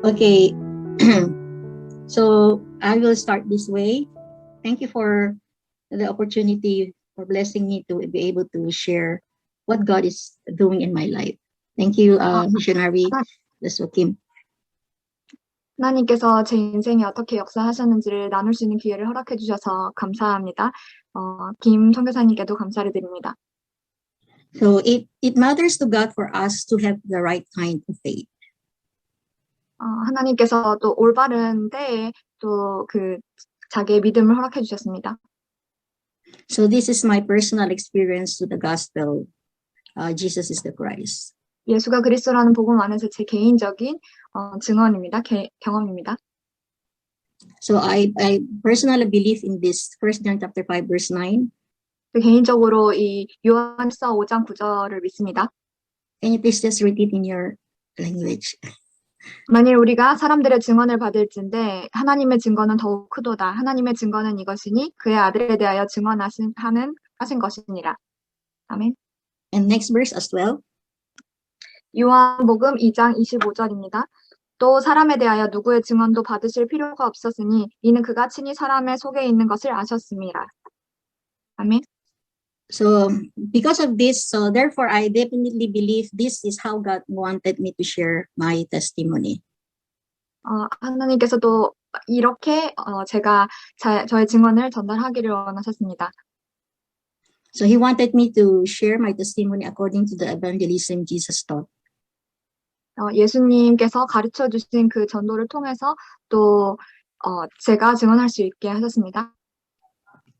Okay, so I will start this way. Thank you for the opportunity for blessing me to be able to share what God is doing in my life. Thank you, missionary 하나- Lesokim. 하나님께서 제 인생에 어떻게 역사하셨는지를 나눌 수 있는 기회를 허락해 주셔서 감사합니다. 김 선교사님께도 감사를 드립니다. So it matters to God for us to have the right kind of faith. 하나님께서 또 올바른 때에 또 그 자기의 믿음을 허락해 주셨습니다. So this is my personal experience to the gospel. Jesus is the Christ. 예수가 그리스도라는 복음 안에서 제 개인적인 증언입니다. 경험입니다. So I personally believe in this 1 John chapter 5 verse 9. 개인적으로 이 요한서 5장 9절을 믿습니다. Can you please just read it in your language? 만일 우리가 사람들의 증언을 받을진대 하나님의 증거는 더욱 크도다. 하나님의 증거는 이것이니 그의 아들에 대하여 증언하신 것이니라. 아멘. And next verse as well. 요한복음 2장 25절입니다. 또 사람에 대하여 누구의 증언도 받으실 필요가 없었으니 이는 그가 친히 사람의 속에 있는 것을 아셨음이라. 아멘. So because of this, so therefore I definitely believe this is how God wanted me to share my testimony. 하나님께서도 이렇게 제가 저의 증언을 전달하기를 원하셨습니다. So he wanted me to share my testimony according to the evangelism Jesus taught. 예수님께서 가르쳐 주신 그 전도를 통해서 또 제가 증언할 수 있게 하셨습니다.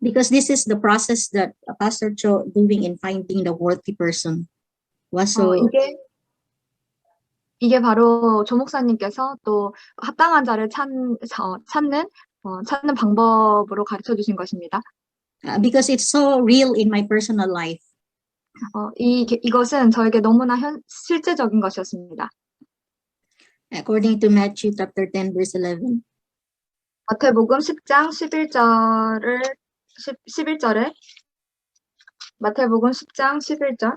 Because this is the process that Pastor Cho doing in finding the worthy person. Was so 이게 바로 조 목사님께서 또 합당한 자를 찾는 방법으로 가르쳐 주신 것입니다. Because it's so real in my personal life. 이것은 저에게 너무나 실제적인 것이었습니다. According to Matthew chapter 10 verse 11. 마태복음 10장 11절에 마태복음 10장 11절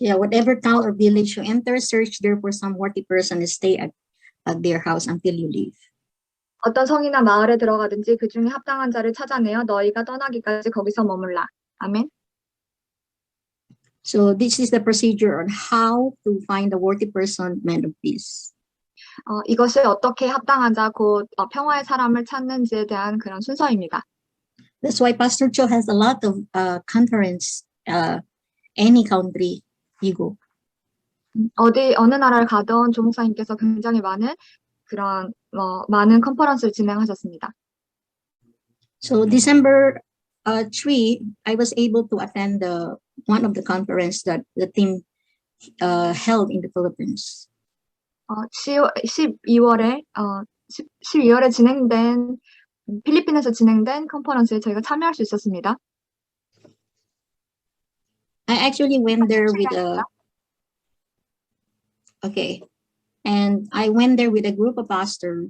Yeah, whatever town or village you enter, search there for some worthy person and stay at their house until you leave. 어떤 성이나 마을에 들어가든지 그 중에 합당한 자를 찾아내어 너희가 떠나기까지 거기서 머물라. 아멘. So this is the procedure on how to find a worthy person, man of peace. 이것이 어떻게 합당한 자, 곧 평화의 사람을 찾는지에 대한 그런 순서입니다. That's why Pastor Cho has a lot of conference, any country you go. 어느 나라를 가던 조 목사님께서 굉장히 많은 그런 컨퍼런스를 진행하셨습니다. So December 3, I was able to attend one of the conference that the team held in the Philippines. 12월에 진행된 필리핀에서 진행된 컨퍼런스에 저희가 참여할 수 있었습니다. I actually went there with and I went there with a group of pastors.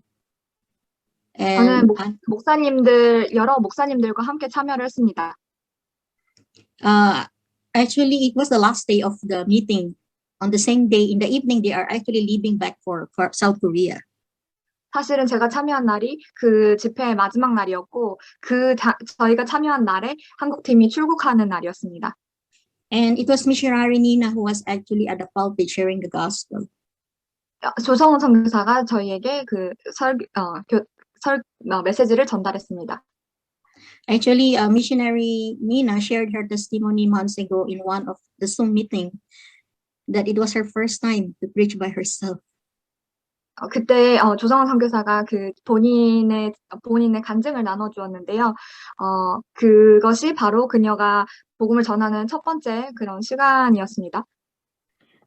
저는 여러 목사님들과 함께 참여를 했습니다. Actually, it was the last day of the meeting. On the same day, in the evening, they are actually leaving back for South Korea. 사실은 제가 참여한 날이 그 집회의 마지막 날이었고 저희가 참여한 날에 한국 팀이 출국하는 날이었습니다. And it was missionary Nina who was actually at the pulpit sharing the gospel. 조성훈 선교사가 저희에게 그 메시지를 전달했습니다. Actually, missionary Nina shared her testimony months ago in one of the Zoom meeting that it was her first time to preach by herself. 그때 조성원 선교사가 그 본인의 간증을 나눠주었는데요. 그것이 바로 그녀가 복음을 전하는 첫 번째 그런 시간이었습니다.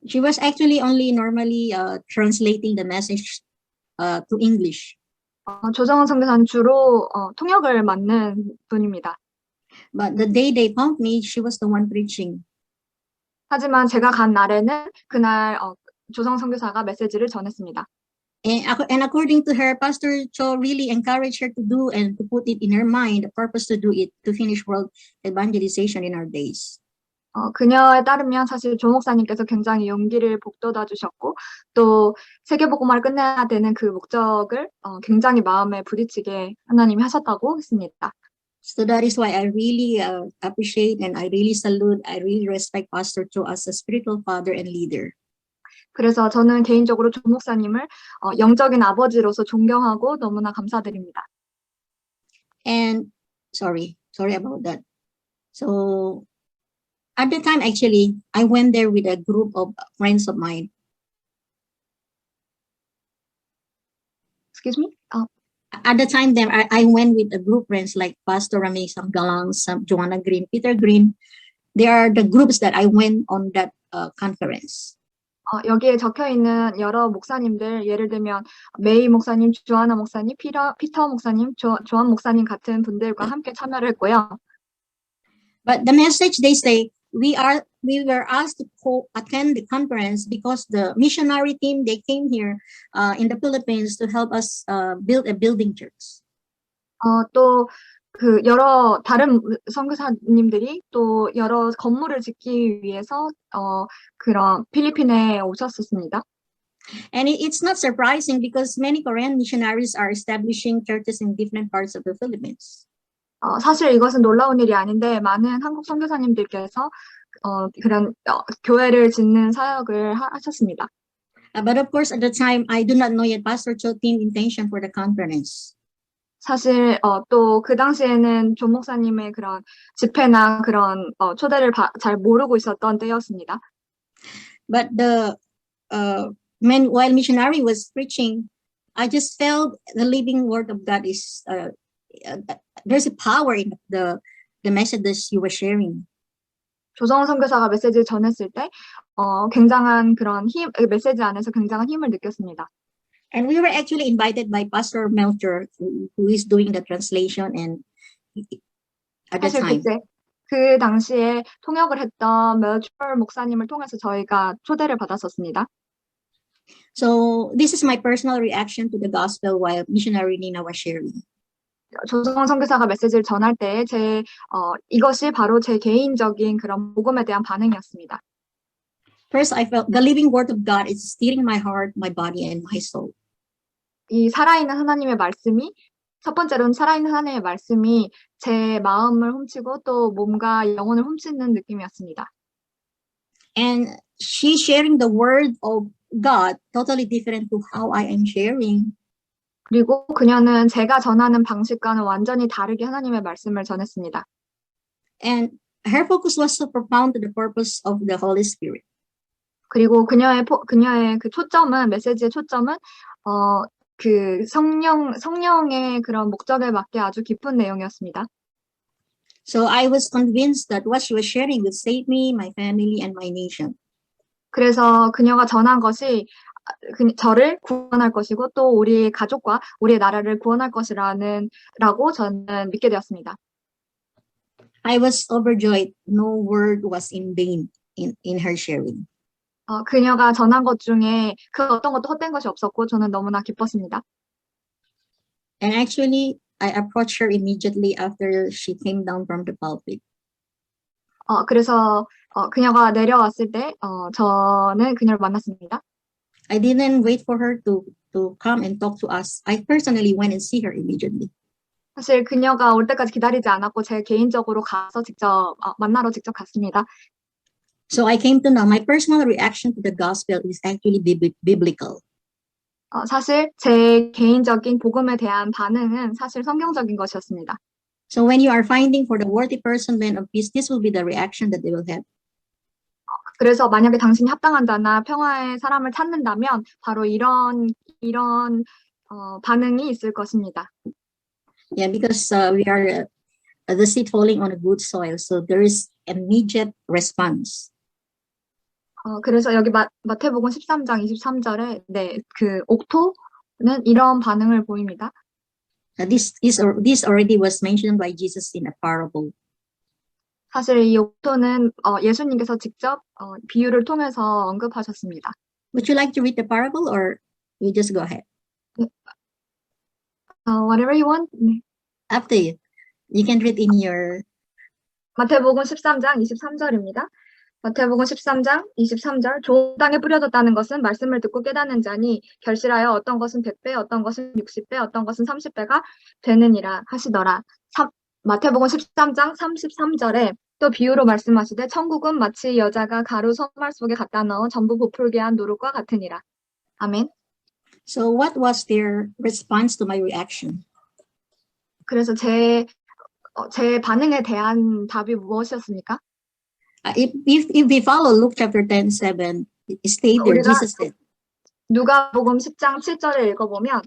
She was actually only normally translating the message to English. 조성원 선교사는 주로 통역을 맡는 분입니다. But the day they found me, she was the one preaching. 하지만 제가 간 날에는 그날 조성원 선교사가 메시지를 전했습니다. And according to her, Pastor Cho really encouraged her to do and to put it in her mind, the purpose to do it, to finish world evangelization in our days. 그녀에 따르면 사실 조 목사님께서 굉장히 용기를 북돋아 주셨고 또 세계복음화를 끝내야 되는 그 목적을 굉장히 마음에 부딪히게 하나님이 하셨다고 했습니다. So that is why I really appreciate and I really salute, I really respect Pastor Cho as a spiritual father and leader. 그래서 저는 개인적으로 조 목사님을 영적인 아버지로서 존경하고 너무나 감사드립니다. And sorry about that. So at the time, actually, I went there with a group of friends of mine. Excuse me? At the time, then I went with a group friends like Pastor Rami Samgalang, Joanna Green, Peter Green. They are the groups that I went on that conference. 여기에 적혀 있는 여러 목사님들, 예를 들면 메이 목사님, 조아나 목사님, 피터 목사님, 조한 목사님 같은 분들과 함께 참여를 했고요. But the message they say, we were asked to attend the conference because the missionary team, they came here in the Philippines to help us build a building church. 또 그 여러 다른 선교사님들이 또 여러 건물을 짓기 위해서 그런 필리핀에 오셨었습니다. And it's not surprising because many Korean missionaries are establishing churches in different parts of the Philippines. 사실 이것은 놀라운 일이 아닌데 많은 한국 선교사님들께서 그런 교회를 짓는 사역을 하셨습니다. But of course, at the time, I do not know yet Pastor Cho team intention for the conference. 사실 또 그 당시에는 조 목사님의 그런 집회나 그런 초대를 잘 모르고 있었던 때였습니다. But while missionary was preaching, I just felt the living word of God is there's a power in the messages you were sharing. 조정원 선교사가 메시지를 전했을 때 굉장한 그런 메시지 안에서 굉장한 힘을 느꼈습니다. And we were actually invited by Pastor Melcher, who is doing the translation and at the 사실 time. 그 당시에 통역을 했던 멜처 목사님을 통해서 저희가 초대를 받았었습니다. So this is my personal reaction to the gospel while missionary Nina was sharing. 조정원 선교사가 메시지를 전할 때 이것이 바로 제 개인적인 그런 복음에 대한 반응이었습니다. First, I felt the living word of God is stirring my heart, my body, and my soul. 이 살아있는 하나님의 말씀이 첫 번째로는 살아있는 하나님의 말씀이 제 마음을 훔치고 또 몸과 영혼을 훔치는 느낌이었습니다. And she's sharing the word of God totally different to how I am sharing. 그리고 그녀는 제가 전하는 방식과는 완전히 다르게 하나님의 말씀을 전했습니다. And her focus was so profound to the purpose of the Holy Spirit. 그리고 그녀의 그 초점은 메시지의 초점은 그 성령의 그런 목적에 맞게 아주 깊은 내용이었습니다. So I was convinced that what she was sharing would save me, my family, and my nation. 그래서 그녀가 전한 것이 저를 구원할 것이고 또 우리 가족과 우리의 나라를 구원할 것이라고 저는 믿게 되었습니다. I was overjoyed. No word was in vain in her sharing. 그녀가 전한 것 중에 그 어떤 것도 헛된 것이 없었고 저는 너무나 기뻤습니다. And actually, I approached her immediately after she came down from the pulpit. 그래서 그녀가 내려왔을 때 저는 그녀를 만났습니다. I didn't wait for her to come and talk to us. I personally went and see her immediately. 사실 그녀가 올 때까지 기다리지 않았고 제 개인적으로 가서 만나러 직접 갔습니다. So I came to know my personal reaction to the gospel is actually biblical. 사실 제 개인적인 복음에 대한 반응은 사실 성경적인 것이었습니다. So when you are finding for the worthy person, man of peace, this will be the reaction that they will have. 그래서 만약에 당신이 합당한 자나 평화의 사람을 찾는다면 바로 이런 반응이 있을 것입니다. Yeah, because we are the seed falling on a good soil, so there is immediate response. 그래서 여기 마태복음 13장 23절에 그 옥토는 이런 반응을 보입니다. This already was mentioned by Jesus in a parable. 사실 이 옥토는 예수님께서 직접 비유를 통해서 언급하셨습니다. Would you like to read the parable or you just go ahead? Whatever you want. Up to you. You can read in your 마태복음 13장 23절입니다. 마태복음 13장 23절 좋은 땅에 뿌려졌다는 것은 말씀을 듣고 깨닫는 자니 결실하여 어떤 것은 100배, 어떤 것은 60배, 어떤 것은 30배가 되느니라 하시더라. 마태복음 13장 33절에 또 비유로 말씀하시되 천국은 마치 여자가 가루 손말 속에 갖다 넣어 전부 부풀게 한 누룩과 같으니라. 아멘. So what was their response to my reaction? 그래서 제 반응에 대한 답이 무엇이었습니까? If we follow Luke chapter 10:7, it stayed there. 우리가 Jesus said, 누가복음 10장 7절을 읽어보면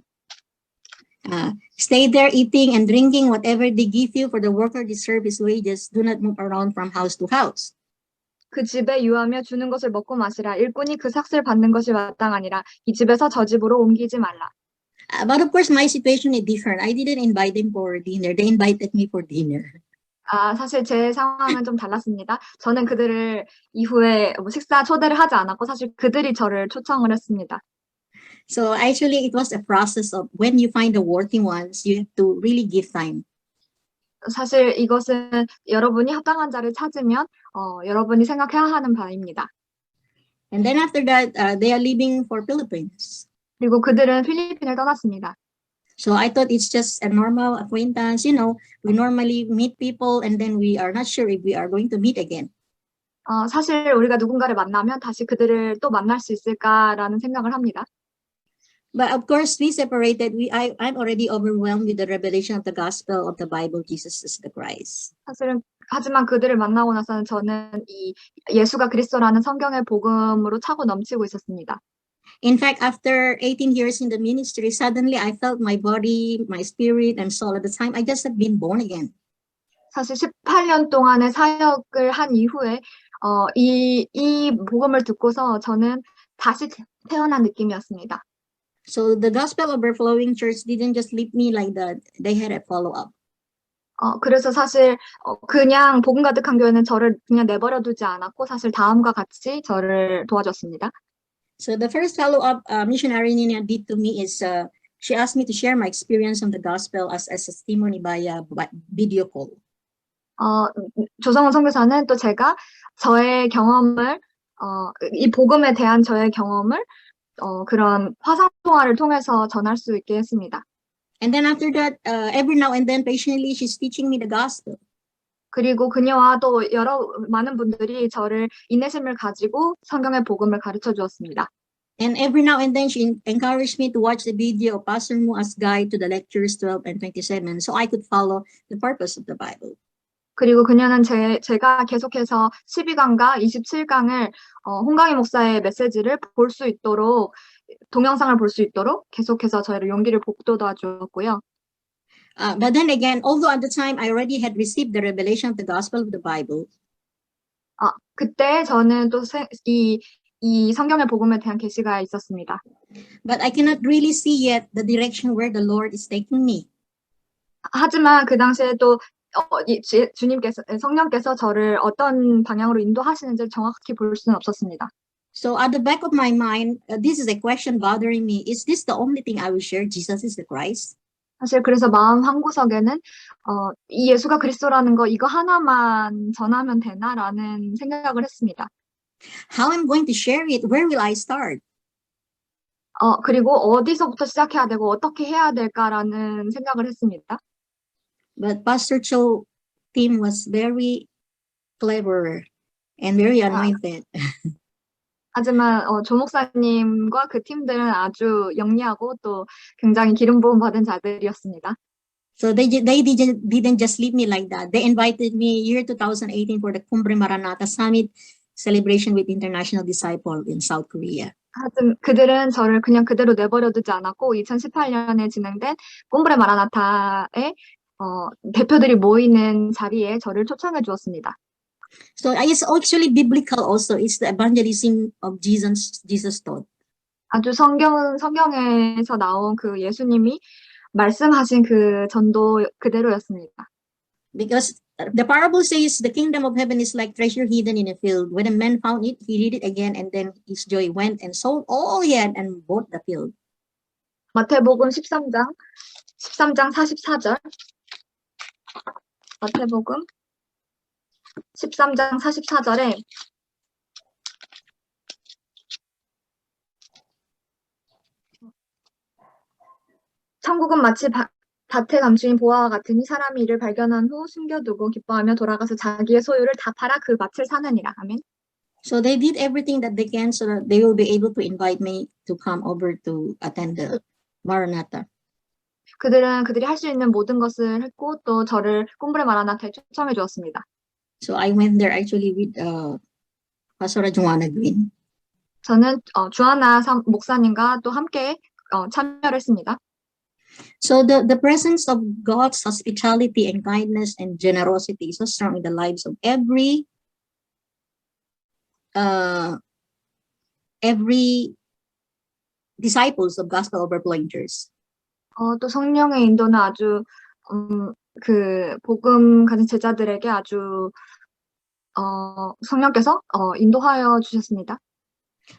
stay there eating and drinking whatever they give you, for the worker deserve his wages. Do not move around from house to house. 그 집에 유하며 주는 것을 먹고 마시라. 일꾼이 그 삭슬 받는 것이 마땅하니라. 이 집에서 저 집으로 옮기지 말라. But of course, my situation is different. I didn't invite them for dinner. They invited me for dinner. 사실 제 상황은 좀 달랐습니다. 저는 그들을 이후에 식사 초대를 하지 않았고 사실 그들이 저를 초청을 했습니다. So actually, it was a process of when you find the worthy ones, you have to really give time. 사실 이것은 여러분이 합당한 자를 찾으면 여러분이 생각해야 하는 바입니다. And then after that, they are leaving for Philippines. 그리고 그들은 필리핀을 떠났습니다. So I thought it's just a normal acquaintance. You know, we normally meet people and then we are not sure if we are going to meet again. 사실 우리가 누군가를 만나면 다시 그들을 또 만날 수 있을까라는 생각을 합니다. But of course, we separated. I'm already overwhelmed with the revelation of the gospel of the Bible. Jesus is the Christ. 하지만 그들을 만나고 나서는 저는 이 예수가 그리스도라는 성경의 복음으로 차고 넘치고 있었습니다. In fact, after 18 years in the ministry, suddenly I felt my body, my spirit, and soul at the time. I just had been born again. 사실 18년 동안의 사역을 한 이후에 이 복음을 듣고서 저는 다시 태어난 느낌이었습니다. So the Gospel Overflowing Church didn't just leave me like that. They had a follow-up. 그래서 사실 그냥 복음 가득한 교회는 저를 그냥 내버려 두지 않았고 사실 다음과 같이 저를 도와줬습니다. So the first follow-up missionary Nina did to me is she asked me to share my experience on the gospel as a testimony by video call. 조성원 선교사는 또 제가 저의 경험을 이 복음에 대한 저의 경험을 그런 화상 통화를 통해서 전할 수 있게 했습니다. And then after that, every now and then, patiently, she's teaching me the gospel. 그리고 그녀와 또 많은 분들이 저를 인내심을 가지고 성경의 복음을 가르쳐 주었습니다. And every now and then, she encouraged me to watch the video of Pastor Mua's guide to the lectures 12 and 27, so I could follow the purpose of the Bible. 그리고 그녀는 제가 계속해서 12강과 27강을 홍강희 목사의 메시지를 볼 수 있도록 동영상을 볼 수 있도록 계속해서 저희를 용기를 북돋아 주었고요. But then again, although at the time I already had received the revelation of the gospel of the Bible, 그때 저는 또 이 성경의 복음에 대한 계시가 있었습니다. but I cannot really see yet the direction where the Lord is taking me. 하지만 그 당시에 또 성령께서 저를 어떤 방향으로 인도하시는지를 정확히 볼 수는 없었습니다. So at the back of my mind, this is a question bothering me. Is this the only thing I will share? Jesus is the Christ? 사실 그래서 마음 한구석에는 이 예수가 그리스도라는 거 이거 하나만 전하면 되나라는 생각을 했습니다. How am I going to share it? Where will I start? 그리고 어디서부터 시작해야 되고 어떻게 해야 될까라는 생각을 했습니다. But Pastor Cho team was very clever and very anointed. 하지만 조 목사님과 그 팀들은 아주 영리하고 또 굉장히 기름 부음 받은 자들이었습니다. So they didn't just leave me like that. They invited me year 2018 for the Cumbre Maranatha Summit celebration with international disciples in South Korea. 하여튼 그들은 저를 그냥 그대로 내버려 두지 않았고 2018년에 진행된 꼼브레 마라나타의 대표들이 모이는 자리에 저를 초청해 주었습니다. So it's actually biblical also. It's the evangelism of Jesus taught. 아주 성경에서 나온 그 예수님이 말씀하신 그 전도 그대로였습니다. Because the parable says the kingdom of heaven is like treasure hidden in a field. When a man found it, he hid it again, and then his joy went and sold all he had and bought the field. 마태복음 13장 44절. 마태복음 13장 44절에 천국은 마치 밭에 감추인 보화와 같으니 사람이 이를 발견한 후 숨겨두고 기뻐하며 돌아가서 자기의 소유를 다 팔아 그 밭을 사느니라. 아멘. So they did everything that they can so that they will be able to invite me to come over to attend the Maranatha. 그들이 할 수 있는 모든 것을 했고 또 저를 꼼브레 마라나타에 초청해 주었습니다. So I went there actually with Pastor Joanna Green. 저는 주하나 목사님과 또 함께 참여를 했습니다. So the presence of God's hospitality and kindness and generosity is so strong in the lives of every disciples of Gospel Overflowing Church. 또 성령의 인도는 아주 그 복음 가진 제자들에게 아주 성령께서 인도하여 주셨습니다.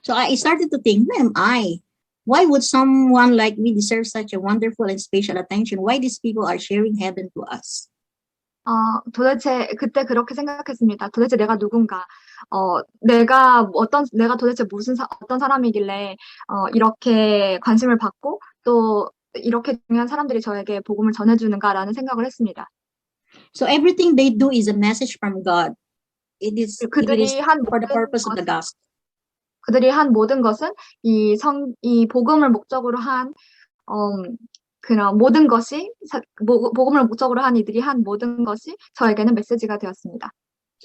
So I started to think, who am I? Why would someone like me deserve such a wonderful and special attention? Why these people are sharing heaven to us? 도대체 그때 그렇게 생각했습니다. 도대체 내가 누군가? 내가 도대체 어떤 사람이길래 이렇게 관심을 받고 또 이렇게 중요한 사람들이 저에게 복음을 전해주는가라는 생각을 했습니다. So everything they do is a message from God. It is for the purpose of the gospel. 그들이 한 모든 것은 이 복음을 목적으로 한 그런 모든 것이 복음을 목적으로 한 이들이 한 모든 것이 저에게는 메시지가 되었습니다.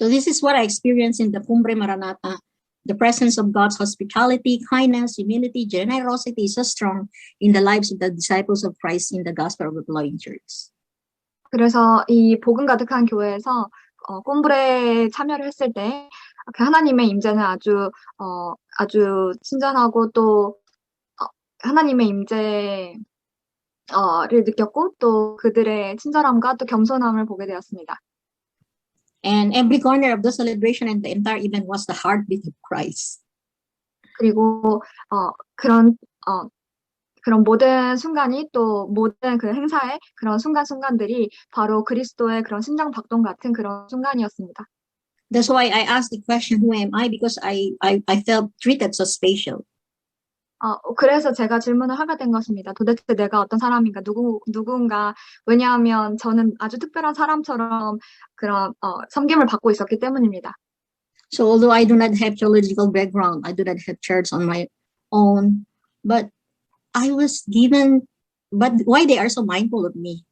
So this is what I experienced in the Cumbre Maranatha. The presence of God's hospitality, kindness, humility, generosity is so strong in the lives of the disciples of Christ in the Gospel Overflowing Church. 그래서 이 복음 가득한 교회에서 꼼브레에 참여를 했을 때 하나님의 임재는 아주 친절하고 또 하나님의 임재를 느꼈고 또 그들의 친절함과 또 겸손함을 보게 되었습니다. And every corner of the celebration and the entire event was the heartbeat of Christ. 그리고 그런 모든 순간이 또 모든 그 행사의 그런 순간들이 바로 그리스도의 그런 심장 박동 같은 그런 순간이었습니다. That's why I asked the question, who am I? Because I felt treated so special. 그래서 제가 질문을 하게 된 것입니다. 도대체 내가 어떤 사람인가, 누군가. 왜냐하면 저는 아주 특별한 사람처럼 그런 섬김을 받고 있었기 때문입니다. So although I do not have theological background, I do not have church on my own, but I was given, but why they are so mindful of me?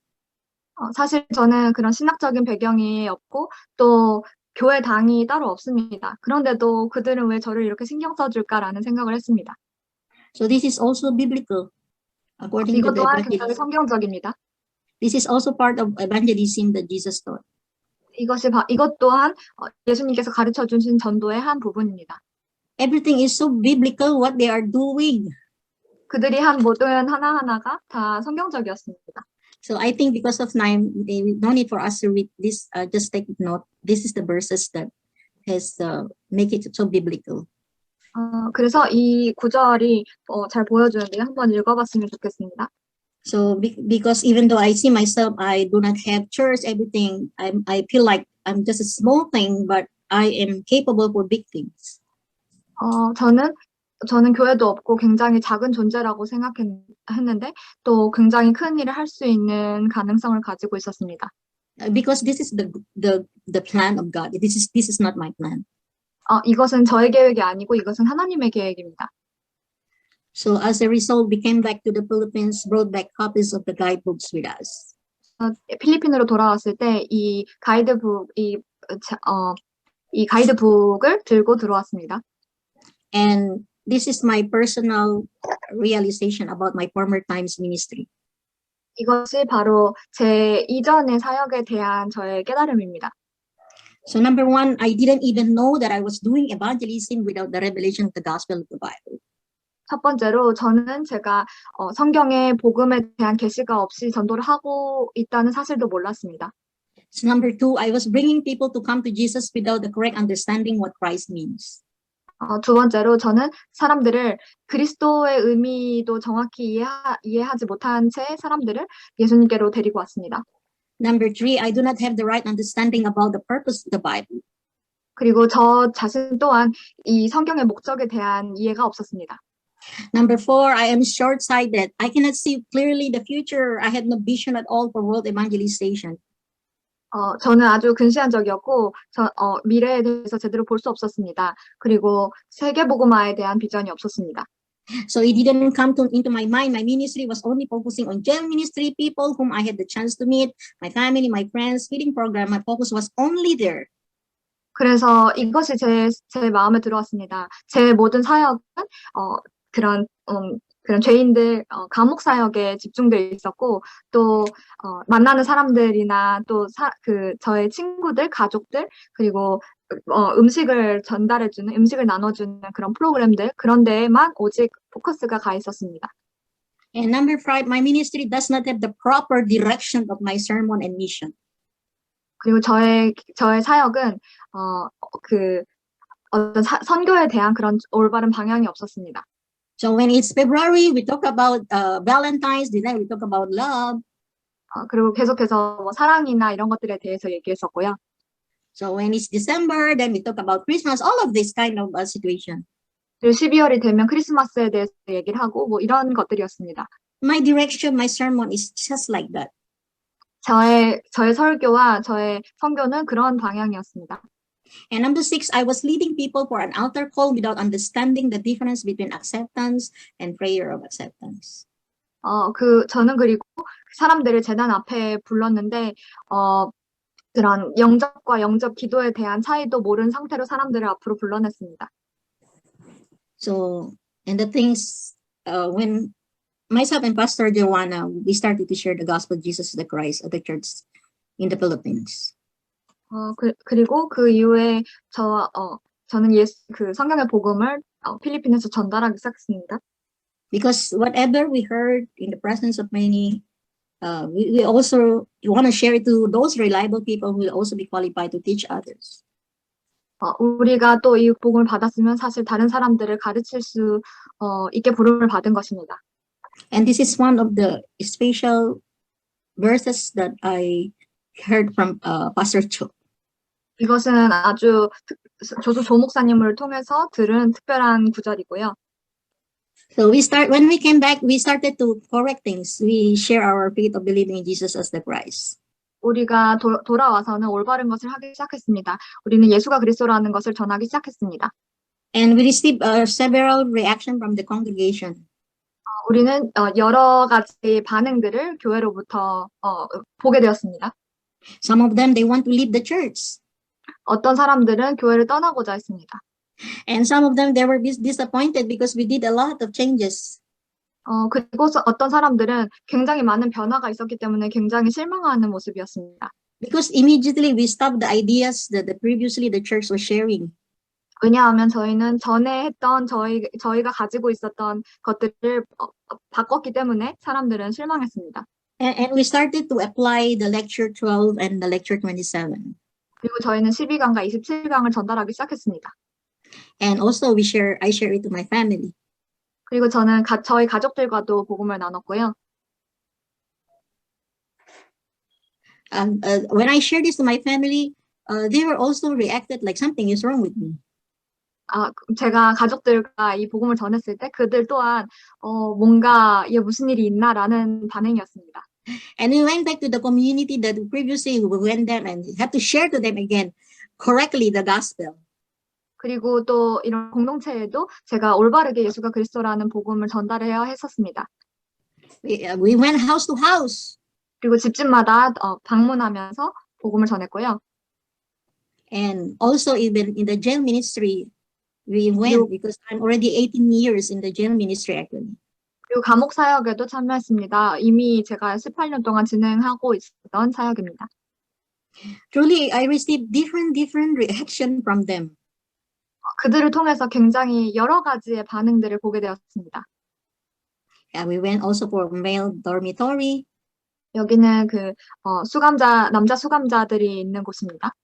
사실 저는 그런 신학적인 배경이 없고 또 교회 당이 따로 없습니다. 그런데도 그들은 왜 저를 이렇게 신경 써줄까라는 생각을 했습니다. So this is also biblical, according to 이것 the 또한 굉장히 evangelism. 성경적입니다. This is also part of evangelism that Jesus taught. 이것 또한 예수님께서 가르쳐 주신 전도의 한 부분입니다. Everything is so biblical what they are doing. 그들이 한 모든 하나하나가 다 성경적이었습니다. So I think because of time, no need for us to read this. Just take note. This is the verses that has make it so biblical. 그래서 이 구절이 잘 보여주는데 한번 읽어봤으면 좋겠습니다. So because even though I see myself, I do not have church, everything, I feel like I'm just a small thing, but I am capable for big things. 저는 교회도 없고 굉장히 작은 존재라고 생각했는데 또 굉장히 큰 일을 할 수 있는 가능성을 가지고 있었습니다. Because this is the plan of God. This is not my plan. 이것은 저의 계획이 아니고 이것은 하나님의 계획입니다. So as a result, we came back to the Philippines, brought back copies of the guidebooks with us. 필리핀으로 돌아왔을 때 이 가이드북을 들고 들어왔습니다. And this is my personal realization about my former times ministry. 이것이 바로 제 이전의 사역에 대한 저의 깨달음입니다. So number one, I didn't even know that I was doing evangelism without the revelation of the gospel of the Bible. 첫 번째로 저는 제가 성경의 복음에 대한 계시가 없이 전도를 하고 있다는 사실도 몰랐습니다. So number two, I was bringing people to come to Jesus without the correct understanding what Christ means. 두 번째로 저는 사람들을 그리스도의 의미도 정확히 이해하지 못한 채 사람들을 예수님께로 데리고 왔습니다. Number three, I do not have the right understanding about the purpose of the Bible. 그리고 저 자신 또한 이 성경의 목적에 대한 이해가 없었습니다. Number 4, I am short-sighted. I cannot see clearly the future. I had no vision at all for world evangelization. 저는 아주 근시안적이었고, 미래에 대해서 제대로 볼 수 없었습니다. 그리고 세계복음화에 대한 비전이 없었습니다. So it didn't come into my mind. My ministry was only focusing on jail ministry, people whom I had the chance to meet, my family, my friends, feeding program. My focus was only there. 그래서 이것이 제 마음에 들어왔습니다. 제 모든 사역은, 그런 죄인들, 감옥 사역에 집중되어 있었고, 또, 만나는 사람들이나 또 저의 친구들, 가족들, 그리고 음식을 나눠주는 그런 프로그램들, 그런 데에만 오직 포커스가 가 있었습니다. And number 5, my ministry does not have the proper direction of my sermon and mission. 그리고 저의 사역은, 어떤 선교에 대한 그런 올바른 방향이 없었습니다. So when it's February, we talk about Valentine's, then we talk about love. 그리고 계속해서 뭐 사랑이나 이런 것들에 대해서 얘기했었고요. So when it's December, then we talk about Christmas, all of this kind of situation. 그리고 12월이 되면 크리스마스에 대해서 얘기를 하고 뭐 이런 것들이었습니다. My direction, my sermon is just like that. 저의 설교와 저의 선교는 그런 방향이었습니다. And number 6, I was leading people for an altar call without understanding the difference between acceptance and prayer of acceptance. 저는 그리고 사람들을 제단 앞에 불렀는데, 그런 영접과 영접 기도에 대한 차이도 모르는 상태로 사람들을 앞으로 불러냈습니다. So, and the things, when myself and Pastor Joanna, we started to share the gospel of Jesus the Christ at the church in the Philippines. 그리고 그 이후에 저는 그 성경의 복음을 필리핀에서 전달하기 시작했습니다. Because whatever we heard in the presence of many, we also want to share it to those reliable people who will also be qualified to teach others. 우리가 또 이 복음을 받았으면 사실 다른 사람들을 가르칠 수 있게 부름을 받은 것입니다. And this is one of the special verses that I heard from Pastor Cho. 이것은 아주 조수 조 목사님을 통해서 들은 특별한 구절이고요. So when we came back, we started to correct things. We share our faith of believing in Jesus as the Christ. 우리가 돌아와서는 올바른 것을 하기 시작했습니다. 우리는 예수가 그리스도라는 것을 전하기 시작했습니다. And we received several reactions from the congregation. 우리는 여러 가지 반응들을 교회로부터 보게 되었습니다. Some of them, they want to leave the church. 어떤 사람들은 교회를 떠나고자 했습니다. And some of them, they were disappointed because we did a lot of changes. 그리고 어떤 사람들은 굉장히 많은 변화가 있었기 때문에 굉장히 실망하는 모습이었습니다. Because immediately we stopped the ideas that previously the church was sharing. 왜냐하면 저희는 전에 했던 저희가 가지고 있었던 것들을 바꿨기 때문에 사람들은 실망했습니다. And we started to apply the lecture 12 and the lecture 27. 그리고 저희는 12강과 27강을 전달하기 시작했습니다. And also I share it to my family. 그리고 저는 저희 가족들과도 복음을 나눴고요. When I shared this to my family, they were also reacted like something is wrong with me. 제가 가족들과 이 복음을 전했을 때 그들 또한 뭔가 이게 무슨 일이 있나라는 반응이었습니다. And we went back to the community that previously we went there and had to share to them again correctly the gospel. 그리고 또 이런 공동체에도 제가 올바르게 예수가 그리스도라는 복음을 전달해야 했었습니다. We went house to house. 그리고 집집마다 방문하면서 복음을 전했고요. And also even in the jail ministry, we went because I'm already 18 years in the jail ministry actually. 그리고 감옥 사역에도 참여했습니다. 이미 제가 18년 동안 진행하고 있었던 사역입니다. Truly, I received different reaction from them. 그들을 통해서 굉장히 여러 가지의 반응들을 보게 되었습니다. We went also for male dormitory. 여기는 남자 수감자들이 있는 곳입니다.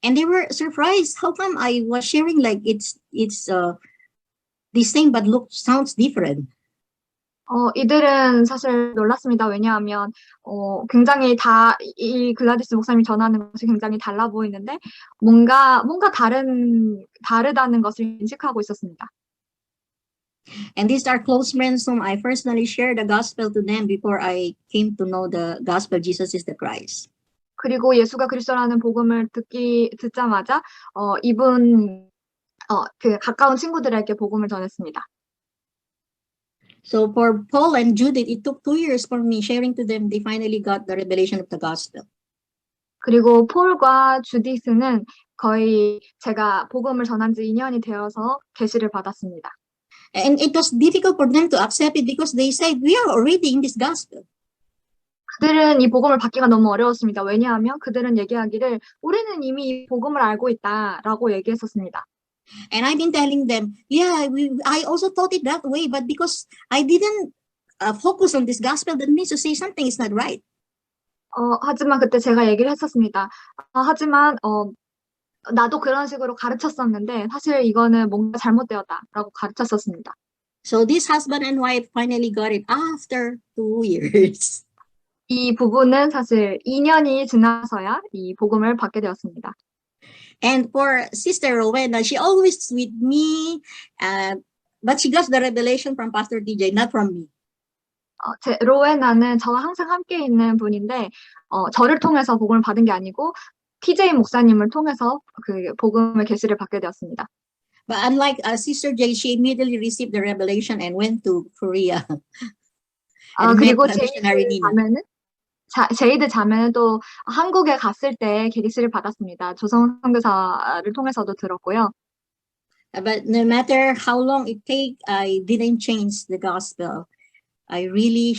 And they were surprised. How come I was sharing like it's the same but sounds different? 이들은 사실 놀랐습니다. 왜냐하면, 굉장히 이 글라디스 목사님이 전하는 것이 굉장히 달라 보이는데, 뭔가 다르다는 것을 인식하고 있었습니다. And these are close friends whom I personally shared the gospel to them before I came to know the gospel Jesus is the Christ. 그리고 예수가 그리스도라는 복음을 듣자마자, 그 가까운 친구들에게 복음을 전했습니다. So for Paul and Judith, it took 2 years for me sharing to them. They finally got the revelation of the gospel. 그리고 폴과 주디스는 거의 제가 복음을 전한 지 2년이 되어서 계시를 받았습니다. And it was difficult for them to accept it because they said, we are already in this gospel. 그들은 이 복음을 받기가 너무 어려웠습니다. 왜냐하면 그들은 얘기하기를 우리는 이미 이 복음을 알고 있다라고 얘기했었습니다. And I've been telling them, yeah, I also thought it that way, but because I didn't focus on this gospel, that means to say something is not right. 하지만 그때 제가 얘기를 했었습니다. 하지만 나도 그런 식으로 가르쳤었는데 사실 이거는 뭔가 잘못되었다라고 가르쳤었습니다. So this husband and wife finally got it after 2 years. 이 부부는 사실 2년이 지나서야 이 복음을 받게 되었습니다. And for Sister Rowena, she always with me, but she got the revelation from Pastor TJ, not from me. 로에나는 저와 항상 함께 있는 분인데 저를 통해서 복음을 받은 게 아니고 TJ 목사님을 통해서 그 복음의 계시를 받게 되었습니다. But unlike Sister J, she immediately received the revelation and went to Korea. And met 그리고 the missionary Nina. 제이드 자매는 또 한국에 갔을 때 계시를 받았습니다. 조성 선교사를 통해서도 들었고요. But no matter how long it take, I didn't change the gospel. I really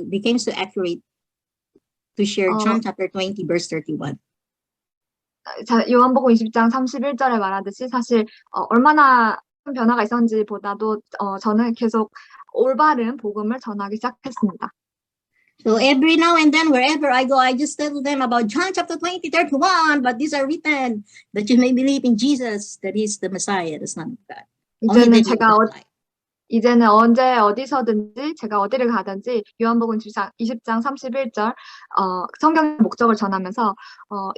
became so accurate to share John chapter 20, verse 31. 요한복음 20장 31절에 말하듯이 사실 얼마나 큰 변화가 있었는지 보다도 저는 계속 올바른 복음을 전하기 시작했습니다. So every now and then, wherever I go, I just tell them about John chapter 20, 31, but these are written that you may believe in Jesus, that is the Messiah, the Son of God. 이제는 어디서든지 제가 어디를 가든지 요한복음 20장 31절 성경의 목적을 전하면서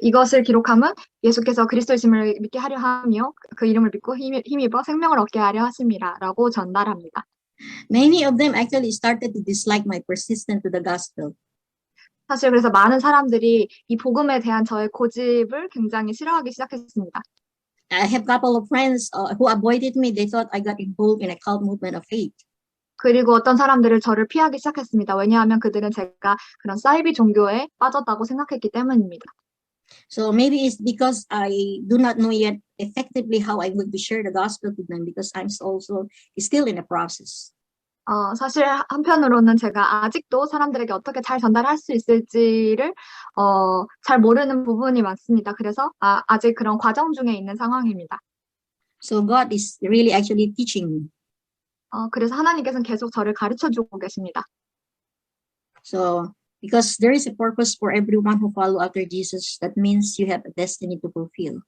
이것을 기록하면 예수께서 그리스도이심을 믿게 하려 하며 그 이름을 믿고 힘입어 생명을 얻게 하려 하심이라라고 전달합니다. Many of them actually started to dislike my persistence to the gospel. 사실 그래서 많은 사람들이 이 복음에 대한 저의 고집을 굉장히 싫어하기 시작했습니다. I have a couple of friends who avoided me. They thought I got involved in a cult movement of faith. 그리고 어떤 사람들을 저를 피하기 시작했습니다. 왜냐하면 그들은 제가 그런 사이비 종교에 빠졌다고 생각했기 때문입니다. So maybe it's because I do not know yet effectively how I would share the gospel to them because I'm also still in the process. 사실 한편으로는 제가 아직도 사람들에게 어떻게 잘 전달할 수 있을지를 잘 모르는 부분이 많습니다. 그래서 아직 그런 과정 중에 있는 상황입니다. So God is really actually teaching me. 그래서 하나님께서는 계속 저를 가르쳐주고 계십니다. So because there is a purpose for everyone who follow after Jesus, that means you have a destiny to fulfill.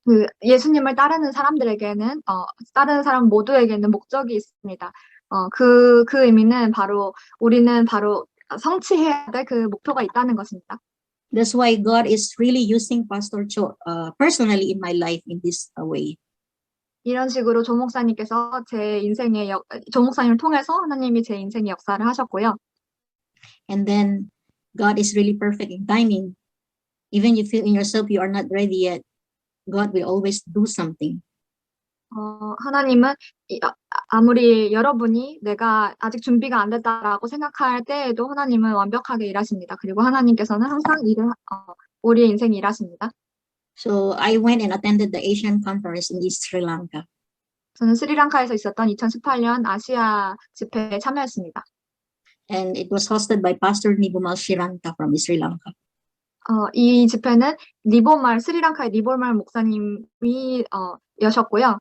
그 예수님을 따르는 사람들에게는 따르는 사람 모두에게는 목적이 있습니다. 그 의미는 우리는 성취해야 될 그 목표가 있다는 것입니다. That's why God is really using Pastor Cho personally in my life in this way. 이런 식으로 조 목사님께서 조 목사님을 통해서 하나님이 제 인생의 역사를 하셨고요. And then God is really perfect in timing. Even if you feel in yourself you are not ready yet, God will always do something. 하나님은 아무리 여러분이 내가 아직 준비가 안 됐다라고 생각할 때에도 하나님은 완벽하게 일하십니다. 그리고 하나님께서는 항상 우리의 인생에 일하십니다. So I went and attended the Asian conference in East Sri Lanka. 저는 스리랑카에서 있었던 2018년 아시아 집회에 참여했습니다. And it was hosted by Pastor Nibomal Shiranta from Sri Lanka. 이 집회는 스리랑카의 니볼말 목사님이 여셨고요.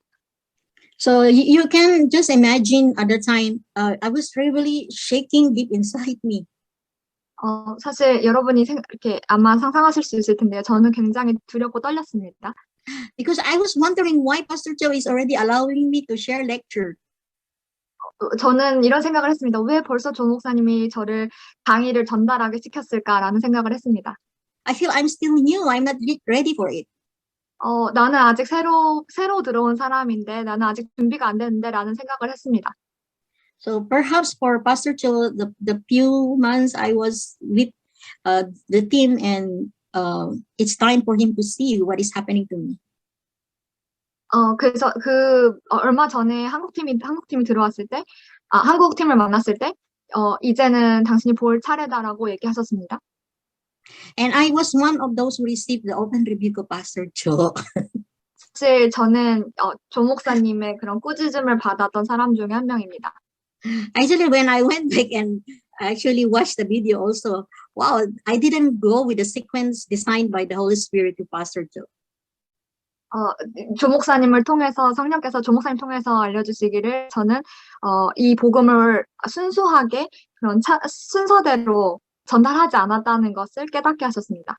So you can just imagine at the time, I was really shaking deep inside me. 사실 여러분이 이렇게 아마 상상하실 수 있을 텐데요. 저는 굉장히 두렵고 떨렸습니다. Because I was wondering why Pastor Joe is already allowing me to share lecture. 저는 이런 생각을 했습니다. 왜 벌써 조 목사님이 저를 강의를 전달하게 시켰을까라는 생각을 했습니다. I feel I'm still new. I'm not ready for it. 나는 아직 새로 들어온 사람인데, 나는 아직 준비가 안 됐는데, 라는 생각을 했습니다. So perhaps for Pastor Cho, the few months I was with the team, and it's time for him to see what is happening to me. 그래서 얼마 전에 한국팀이 들어왔을 때, 한국팀을 만났을 때, 이제는 당신이 볼 차례다라고 얘기하셨습니다. And I was one of those who received the open rebuke of Pastor Cho. 사실 저는 조 목사님의 그런 꾸짖음을 받았던 사람 중에 한 명입니다. Actually, when I went back and actually watched the video also, wow, I didn't go with the sequence designed by the Holy Spirit to Pastor Cho. 조 목사님을 통해서 성령께서 조 목사님 통해서 알려주시기를 저는 이 복음을 순수하게 그런 순서대로 전달하지 않았다는 것을 깨닫게 하셨습니다.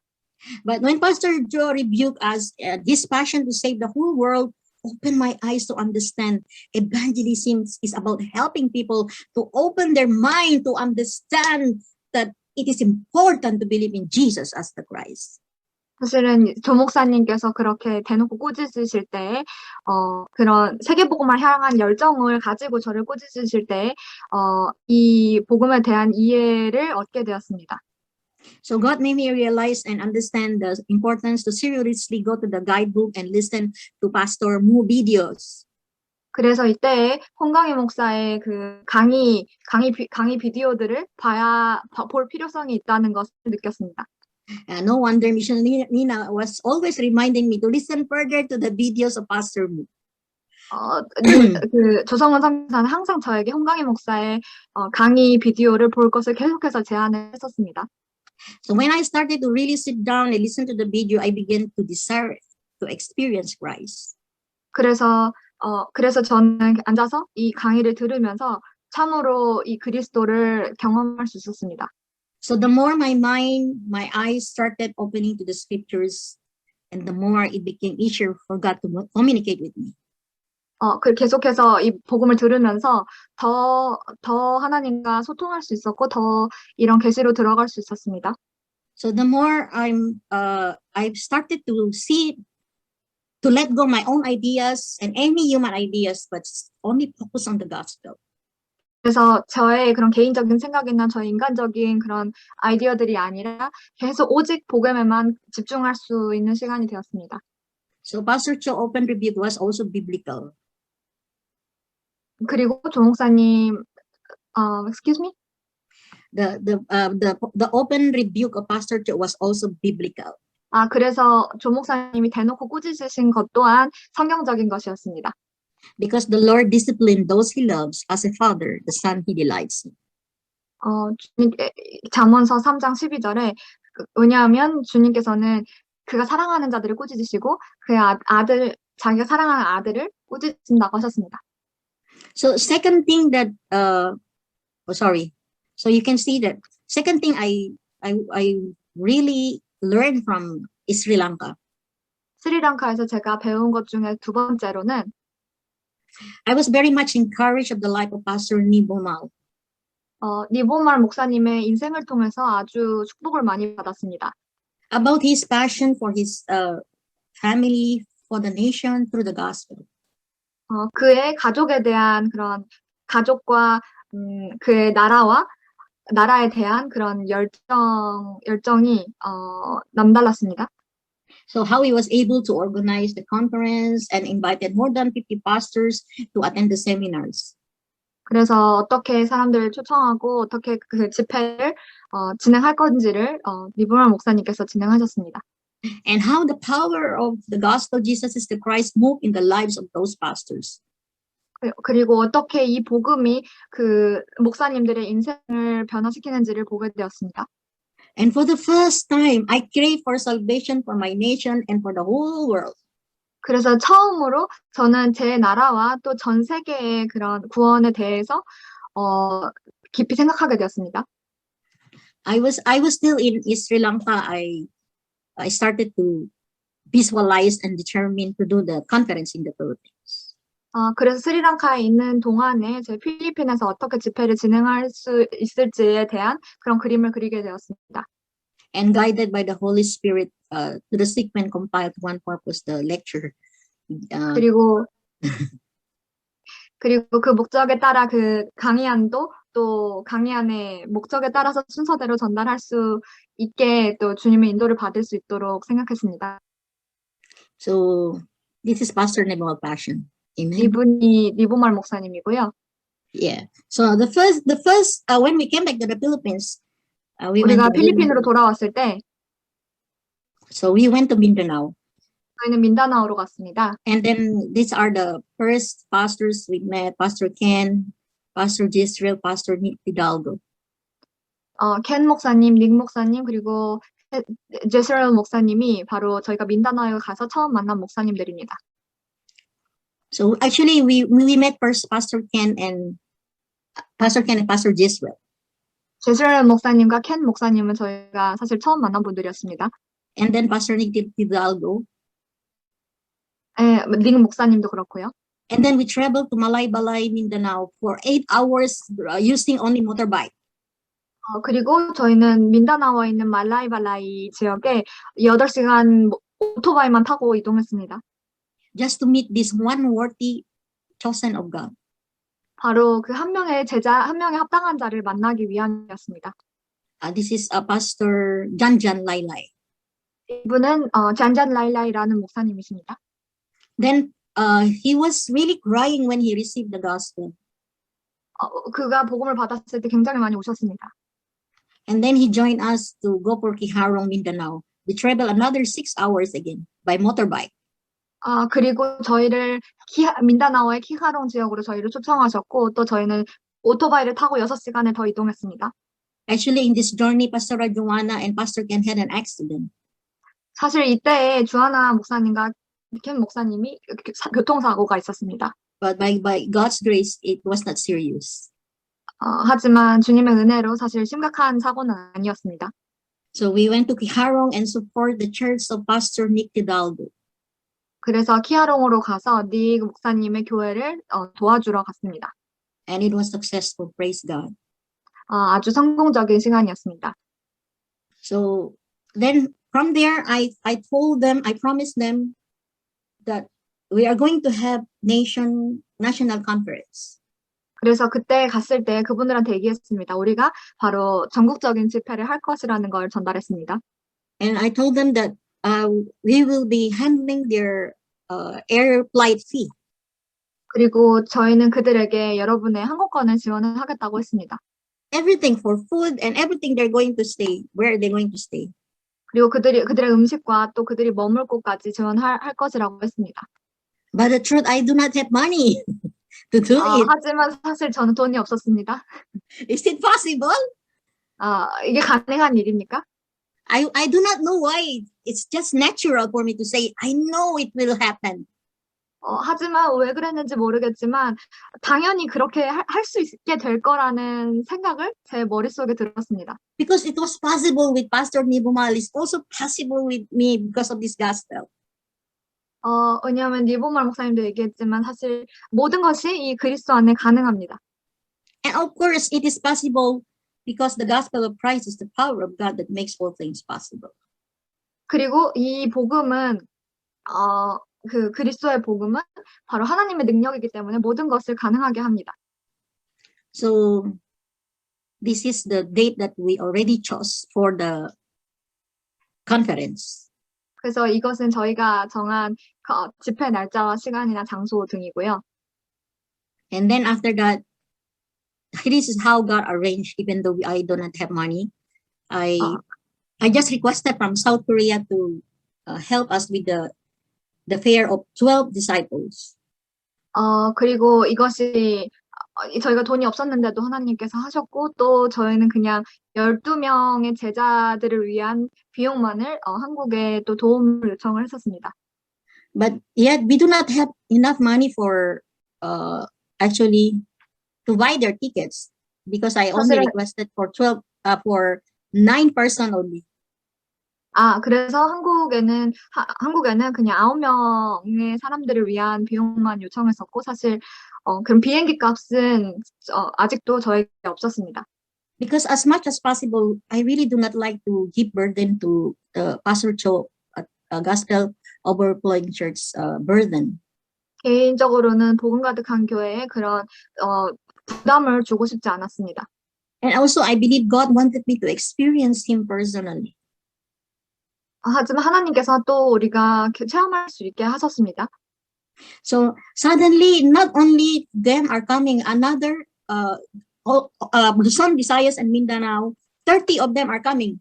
But when Pastor Joe rebuked us, this passion to save the whole world opened my eyes to understand evangelism is about helping people to open their mind to understand that it is important to believe in Jesus as the Christ. 사실은 조 목사님께서 그렇게 대놓고 꾸짖으실 때, 그런 세계복음을 향한 열정을 가지고 저를 꾸짖으실 때, 이 복음에 대한 이해를 얻게 되었습니다. So God made me realize and understand the importance to seriously go to the guidebook and listen to Pastor Mu videos. 그래서 이때 홍강희 목사의 그 강의 비디오들을 볼 필요성이 있다는 것을 느꼈습니다. No wonder Mission Nina was always reminding me to listen further to the videos of Pastor Mu. 그 조성원 선교사는 항상 저에게 홍강희 목사의 강의 비디오를 볼 것을 계속해서 제안을 했었습니다. So when I started to really sit down and listen to the video, I began to desire to experience Christ. 그래서 저는 앉아서 이 강의를 들으면서 참으로 이 그리스도를 경험할 수 있었습니다. So the more my mind, my eyes started opening to the scriptures, and the more it became easier for God to communicate with me. 계속해서 이 복음을 들으면서 더 하나님과 소통할 수 있었고 더 이런 계시로 들어갈 수 있었습니다. So the more I've started to see, to let go my own ideas and any human ideas, but only focus on the gospel. 그래서 저의 그런 개인적인 생각이나 저의 인간적인 그런 아이디어들이 아니라 계속 오직 복음에만 집중할 수 있는 시간이 되었습니다. So Pastor Cho open rebuke was also biblical. 그리고 조 목사님, excuse me? The open rebuke of Pastor Cho was also biblical. 그래서 조 목사님이 대놓고 꾸짖으신 것 또한 성경적인 것이었습니다. Because the Lord disciplined those he loves as a father, the son he delights in. 잠언서 3장 12절에 왜냐하면 주님께서는 그가 사랑하는 자들을 꾸짖으시고 그의 자기가 사랑하는 아들을 꾸짖는다고 하셨습니다. So second thing that So you can see that second thing I really learned from Sri Lanka. 스리랑카에서 제가 배운 것 중에 두 번째로는 I was very much encouraged of the life of Pastor Nibomal. 니보말 목사님의 인생을 통해서 아주 축복을 많이 받았습니다. About his passion for his family, for the nation through the gospel. 그의 가족에 대한 그런 가족과 그의 나라에 대한 그런 열정이 남달랐습니다. So how he was able to organize the conference and invited more than 50 pastors to attend the seminars. 그래서 어떻게 사람들을 초청하고 어떻게 그 집회를 진행할 건지를 니보말 목사님께서 진행하셨습니다. And how the power of the gospel Jesus is the Christ moved in the lives of those pastors. 그리고 어떻게 이 복음이 그 목사님들의 인생을 변화시키는지를 보게 되었습니다. And for the first time, I crave for salvation for my nation and for the whole world. 그래서 처음으로 저는 제 나라와 또 전 세계의 그런 구원에 대해서 깊이 생각하게 되었습니다. I was still in Sri Lanka. I started to visualize and determine to do the conference in the Philippines. 그래서 스리랑카에 있는 동안에 제 필리핀에서 어떻게 집회를 진행할 수 있을지에 대한 그런 그림을 그리게 되었습니다. And guided by the Holy Spirit to the sequence compiled to one purpose, the lecture. 그리고 그 목적에 따라 그 강의안도 또 강의안의 목적에 따라서 순서대로 전달할 수 있게 또 주님의 인도를 받을 수 있도록 생각했습니다. So this is Pastor Nebel Passion. Amen. 이분이 리보말 목사님이고요. Yeah. So the first when we came back to the Philippines, we went 우리가 to 필리핀으로 돌아왔을 때 so we went to Mindanao, 저희는 민다나오로 갔습니다. and then these are the first pastors we met: Pastor Ken, Pastor Jisrael, Pastor Nick Hidalgo. 켄 목사님, 닉 목사님, 그리고 제스럴 목사님이 바로 저희가 민다나오에 가서 처음 만난 목사님들입니다. So actually, we met first Pastor Ken and Pastor Jisrael, 제스럴 목사님과 켄 목사님은 저희가 사실 처음 만난 분들이었습니다. and then Pastor Nick Hidalgo, 닉 목사님도 그렇고요. and then we traveled to Malaybalay, Mindanao for 8 hours using only motorbike. 그리고 저희는 민다나오에 있는 말라이발라이 지역에 8시간 오토바이만 타고 이동했습니다. Just to meet this one worthy chosen of God. 바로 그 한 명의 제자, 한 명의 합당한 자를 만나기 위함이었습니다. This is Pastor Janjan Laylay. 이분은 잔잔 라일라이라는 목사님이십니다. Then he was really crying when he received the gospel. 그가 복음을 받았을 때 굉장히 많이 우셨습니다. And then he joined us to go for Kiharong, Mindanao. We traveled another 6 hours again by motorbike. 그리고 저희를 민다나오의 키하롱 지역으로 저희를 초청하셨고 또 저희는 오토바이를 타고 6시간을 더 이동했습니다. Actually, in this journey, Pastor Joanna and Pastor Ken had an accident. 사실 이때에 주하나 목사님과 켄 목사님이 교통사고가 있었습니다. But by God's grace, it was not serious. 하지만 주님의 은혜로 사실 심각한 사고는 아니었습니다. So we went to Kiharong and support the church of Pastor Nick Hidalgo. 그래서 키하롱으로 가서 닉 목사님의 교회를 도와주러 갔습니다. And it was successful, praise God. 아주 성공적인 시간이었습니다. So then from there, I promised them that we are going to have national conference. 그래서 그때 갔을 때 그분들한테 얘기했습니다. 우리가 바로 전국적인 집회를 할 것이라는 걸 전달했습니다. And I told them that we will be handling their air flight fee. 그리고 저희는 그들에게 여러분의 항공권을 지원을 하겠다고 했습니다. Everything for food and everything they're going to stay, where are they going to stay. 그리고 그들의 음식과 또 그들이 머물 곳까지 지원할 것이라고 했습니다. But the truth, I do not have money to do it. 하지만 사실 저는 돈이 없었습니다. Is it possible? 이게 가능한 일입니까? I do not know why. It's just natural for me to say, I know it will happen. 하지만 왜 그랬는지 모르겠지만 당연히 그렇게 할 수 있게 될 거라는 생각을 제 머릿속에 들었습니다. Because it was possible with Pastor Nibumal, it's also possible with me because of this gospel. 왜냐하면 니보말 목사님도 얘기했지만 사실 모든 것이 이 그리스도 안에 가능합니다. And of course, it is possible because the gospel of Christ is the power of God that makes all things possible. 그리고 이 복음은 그 그리스도의 복음은 바로 하나님의 능력이기 때문에 모든 것을 가능하게 합니다. So this is the date that we already chose for the conference. 그래서 이것은 저희가 정한 집회 날짜와 시간이나 장소 등이고요. And then after that, this is how God arranged, even though I do not have money. I just requested from South Korea to help us with the fare of 12 disciples. 그리고 이것이 저희가 돈이 없었는데도 하나님께서 하셨고 또 저희는 그냥 12명의 제자들을 위한 비용만을 한국에 또 도움을 요청을 했었습니다. But yet we do not have enough money for actually to buy their tickets because I only requested for 9 person only. 그래서 한국에는 그냥 9명의 사람들을 위한 비용만 요청했었고, 사실, 그럼 비행기 값은, 아직도 저에게 없었습니다. Because as much as possible, I really do not like to give burden to the Pastor Cho Gospel Overflowing Church burden. 개인적으로는 복음 가득한 교회에 그런, 부담을 주고 싶지 않았습니다. And also, I believe God wanted me to experience Him personally. 하지만 하나님께서 또 우리가 체험할 수 있게 하셨습니다. So suddenly, not only them are coming, another Luzon, Visayas, and Mindanao, 30 of them are coming.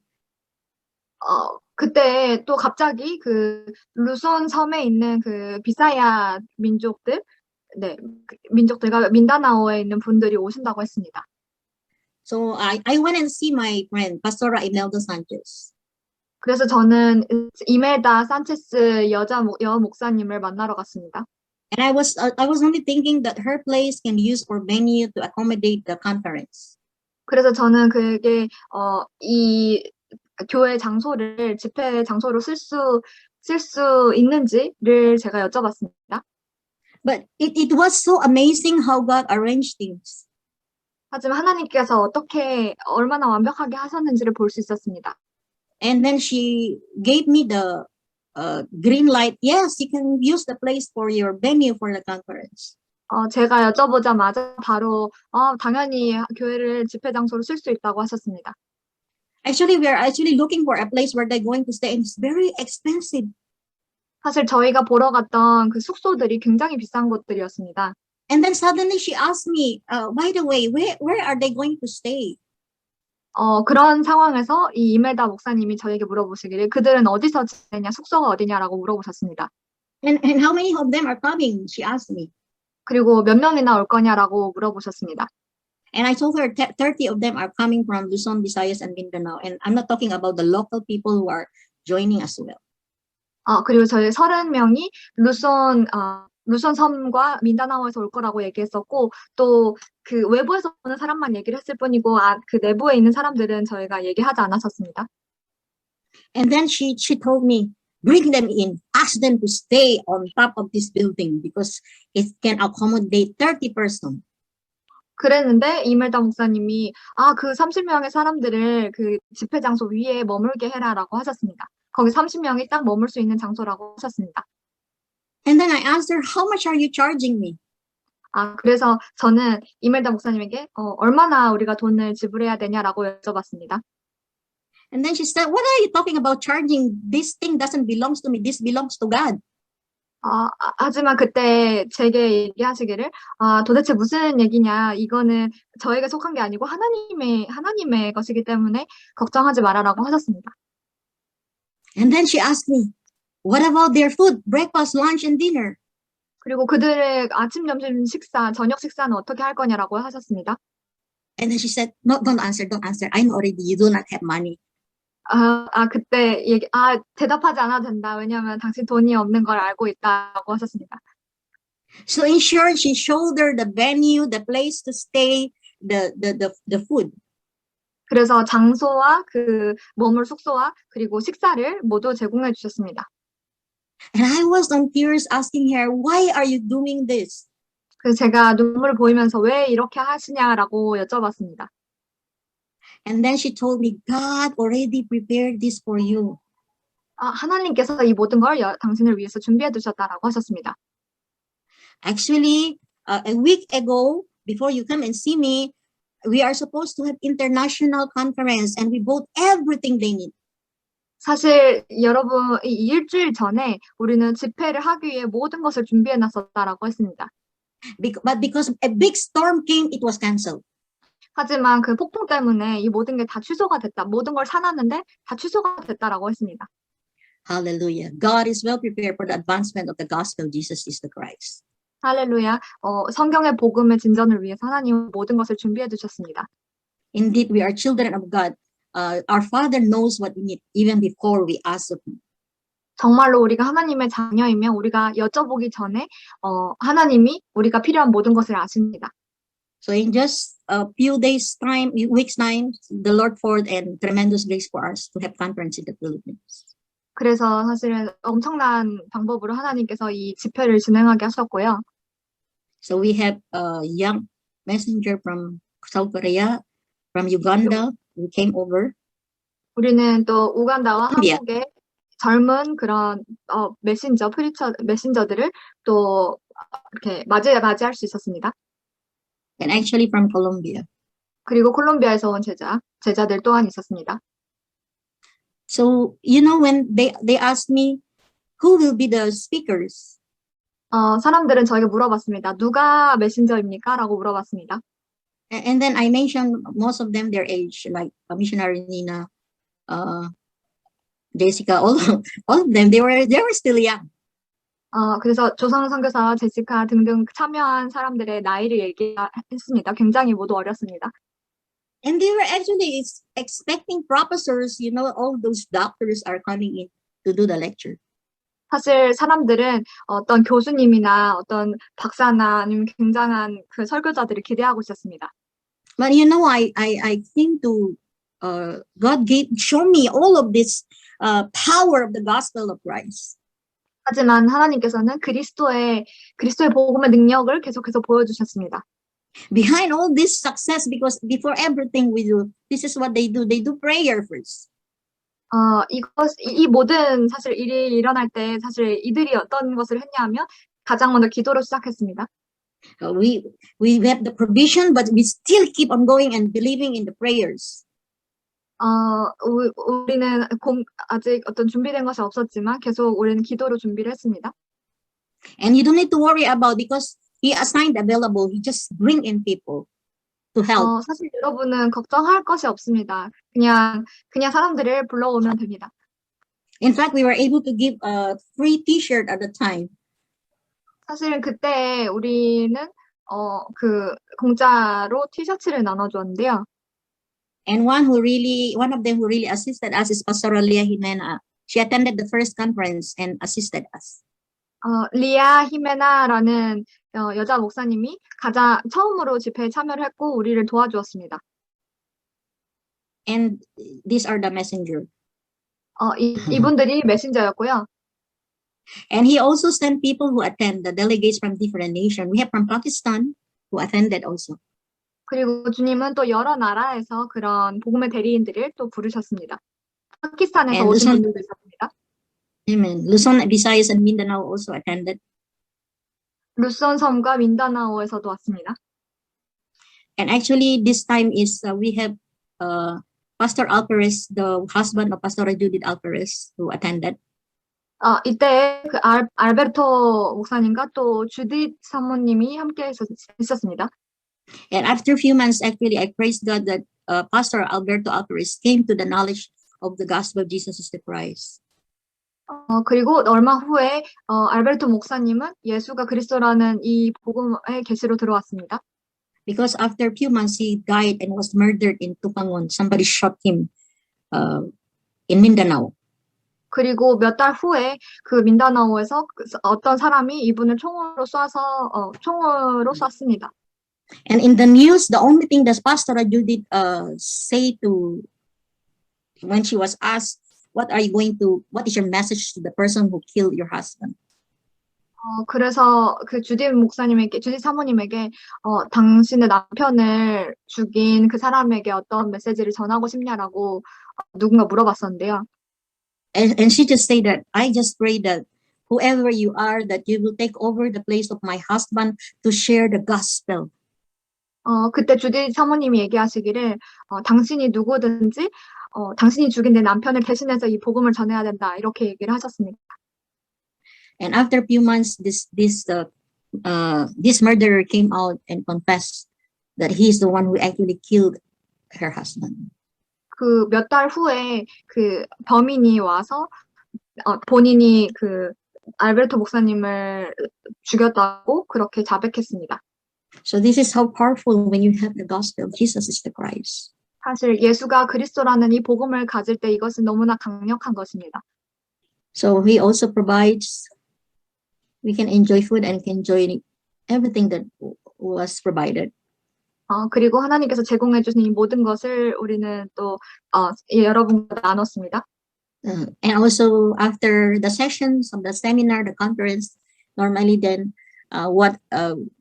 그때 또 갑자기 그 루손 섬에 있는 그 비사야 민족들, 민족들과 민다나오에 있는 분들이 오신다고 했습니다. So I went and see my friend, Pastora Imelda Sanchez. 그래서 저는 이멜다 산체스 여 목사님을 만나러 갔습니다. And I was only thinking that her place can use for venue to accommodate the conference. 그래서 저는 그게 이 교회 장소를 집회 장소로 쓸 수 있는지를 제가 여쭤봤습니다. But it was so amazing how God arranged things. 하지만 하나님께서 어떻게 얼마나 완벽하게 하셨는지를 볼 수 있었습니다. And then she gave me the green light. Yes, you can use the place for your venue for the conference. 제가 여쭤보자마자 바로 당연히 교회를 집회 장소로 쓸 수 있다고 하셨습니다. Actually, we are actually looking for a place where they're going to stay, and it's very expensive. 사실 저희가 보러 갔던 그 숙소들이 굉장히 비싼 곳들이었습니다. And then suddenly she asked me, by the way, where are they going to stay? 그런 상황에서 이 이멜다 목사님이 저에게 물어보시기를 그들은 어디서 지내냐, 숙소가 어디냐라고 물어보셨습니다. And how many of them are coming? She asked me. 그리고 몇 명이나 올 거냐라고 물어보셨습니다. And I told her 30 of them are coming from Luzon, Visayas, and Mindanao. And I'm not talking about the local people who are joining as well. 그리고 저희 30명이 루손 섬과 민다나오에서 올 거라고 얘기했었고, 또 그 외부에서 오는 사람만 얘기를 했을 뿐이고, 그 내부에 있는 사람들은 저희가 얘기하지 않았었습니다. And then she told me, bring them in, ask them to stay on top of this building because it can accommodate 30 persons. 그랬는데 이멜다 목사님이 그 30명의 사람들을 그 집회 장소 위에 머물게 해라라고 하셨습니다. 거기 30명이 딱 머물 수 있는 장소라고 하셨습니다. And then I asked her, how much are you charging me? 그래서 저는 이멜다 목사님에게 얼마나 우리가 돈을 지불해야 되냐라고 여쭤봤습니다. And then she said, what are you talking about charging? This thing doesn't belong to me. This belongs to God. 하지만 그때 제게 얘기하시기를 도대체 무슨 얘기냐, 이거는 저에게 속한 게 아니고 하나님의 것이기 때문에 걱정하지 말아라고 하셨습니다. And then she asked me, what about their food, breakfast, lunch, and dinner? 그리고 그들의 아침, 점심 식사, 저녁 식사는 어떻게 할 거냐라고 하셨습니다. And then she said, no, don't answer. I know already you do not have money. 그때 대답하지 않아도 된다. 왜냐하면 당신 돈이 없는 걸 알고 있다고 하셨습니다. So in short, she showed her the venue, the place to stay, the food. 그래서 장소와 그 머물 숙소와 그리고 식사를 모두 제공해 주셨습니다. And I was on tears asking her, why are you doing this? 그래서 제가 눈물을 보이면서 왜 이렇게 하시냐라고 여쭤봤습니다. And then she told me, God already prepared this for you. 하나님께서 이 모든 걸 당신을 위해서 준비해 두셨다라고 하셨습니다. Actually, a week ago, before you come and see me, we are supposed to have international conference and we bought everything they need. 사실 여러분, 이 일주일 전에 우리는 집회를 하기 위해 모든 것을 준비해 놨었다라고 했습니다. But because a big storm came, it was canceled. 하지만 그 폭풍 때문에 이 모든 게 다 취소가 됐다. 모든 걸 사놨는데 다 취소가 됐다라고 했습니다. Hallelujah. God is well prepared for the advancement of the gospel. Jesus is the Christ. 할렐루야. 성경의 복음의 진전을 위해서 하나님은 모든 것을 준비해 두셨습니다. Indeed, we are children of God. Our Father knows what we need even before we ask of Him. 정말로 우리가 하나님의 자녀이면 우리가 여쭤보기 전에 하나님이 우리가 필요한 모든 것을 아십니다. So in just a few days time, weeks time, the Lord poured and tremendous grace for us to have conference in the Philippines. 그래서 사실은 엄청난 방법으로 하나님께서 이 집회를 진행하게 하셨고요. So we have a young messenger from South Korea, from Uganda, who came over. 우리는 또 우간다와 콜롬비아. 한국의 젊은 그런 메신저들을 또 이렇게 맞이할 수 있었습니다. And actually from Colombia. 그리고 콜롬비아에서 온 제자들 또한 있었습니다. So, when they asked me, who will be the speakers? 사람들은 저에게 물어봤습니다. 누가 메신저입니까? 라고 물어봤습니다. And then I mentioned most of them their age, like missionary Nina, Jessica, all of them, they were still young. 그래서 조성 선교사, 제시카 등등 참여한 사람들의 나이를 얘기했습니다. 굉장히 모두 어렸습니다. And they were actually expecting professors, all those doctors are coming in to do the lecture. 사실 사람들은 어떤 교수님이나 어떤 박사나 아니면 굉장한 그 설교자들을 기대하고 있었습니다. But I think God show me all of this power of the gospel of Christ. 하지만 하나님께서는 그리스도의 복음의 능력을 계속해서 보여주셨습니다. Behind all this success, because before everything we do, this is what they do. They do prayer first. 이 모든 사실 일이 일어날 때 사실 이들이 어떤 것을 했냐면 가장 먼저 기도로 시작했습니다. We have the provision, but we still keep on going and believing in the prayers. 우리는 아직 어떤 준비된 것이 없었지만 계속 우리는 기도로 준비를 했습니다. And you don't need to worry about, because He assigned available. He just bring in people to help. 사실 여러분은 걱정할 것이 없습니다. 그냥 사람들을 불러오면 됩니다. In fact, we were able to give a free T-shirt at the time. 사실은 그때 우리는 그 공짜로 티셔츠를 나눠줬는데요. And one of them who really assisted us is Pastor Leah Jimena. She attended the first conference and assisted us. 리아 히메나라는 여자 목사님이 처음으로 집회에 참여를 했고 우리를 도와주었습니다. And these are the messenger. 이분들이 메신저였고요. And he also sent people who attend, the delegates from different nations. We have from Pakistan who attended also. 그리고 주님은 또 여러 나라에서 그런 복음의 대리인들을 또 부르셨습니다. 파키스탄에서 And 오신 분들도 있었습니다. Amen. Luzon, Visayas, and Mindanao also attended. 루손 섬과 민다나오에서도 왔습니다. And actually, this time is we have Pastor Alperez, the husband of Pastor Judith Alperez, who attended. 이때 그 알베르토 목사님과 또 주딧 사모님이 함께 있었습니다. And after a few months, actually, I praise God that Pastor Alberto Alperez came to the knowledge of the gospel of Jesus is the Christ. 그리고 얼마 후에 알베르토 목사님은 예수가 그리스도라는 이 복음의 계시로 들어왔습니다. Because after a few months, he died and was murdered in Tupangon. Somebody shot him in Mindanao. 그리고 몇 달 후에 그 민다나오에서 어떤 사람이 이분을 총으로 쐈습니다. And in the news, the only thing that Pastor Judith say to when she was asked, what is your message to the person who killed your husband? 그래서 그 주딧 사모님에게 당신의 남편을 죽인 그 사람에게 어떤 메시지를 전하고 싶냐라고 누군가 물어봤었는데요. And she just said that, I just pray that whoever you are, that you will take over the place of my husband to share the gospel. 그때 주딧 사모님이 얘기하시기를 당신이 누구든지 당신이 죽인 내 남편을 대신해서 이 복음을 전해야 된다 이렇게 얘기를 하셨습니다. And after a few months, this murderer came out and confessed that he is the one who actually killed her husband. 그 몇 달 후에 그 범인이 와서 본인이 그 알베르토 목사님을 죽였다고 그렇게 자백했습니다. So this is how powerful when you have the gospel of Jesus is the Christ. 사실 예수가 그리스도라는 이 복음을 가질 때 이것은 너무나 강력한 것입니다. So he also provides, we can enjoy food and can enjoy everything that was provided. 그리고 하나님께서 제공해 주신 이 모든 것을 우리는 또 여러분과 나눴습니다. And also after the sessions of the seminar, the conference, normally then what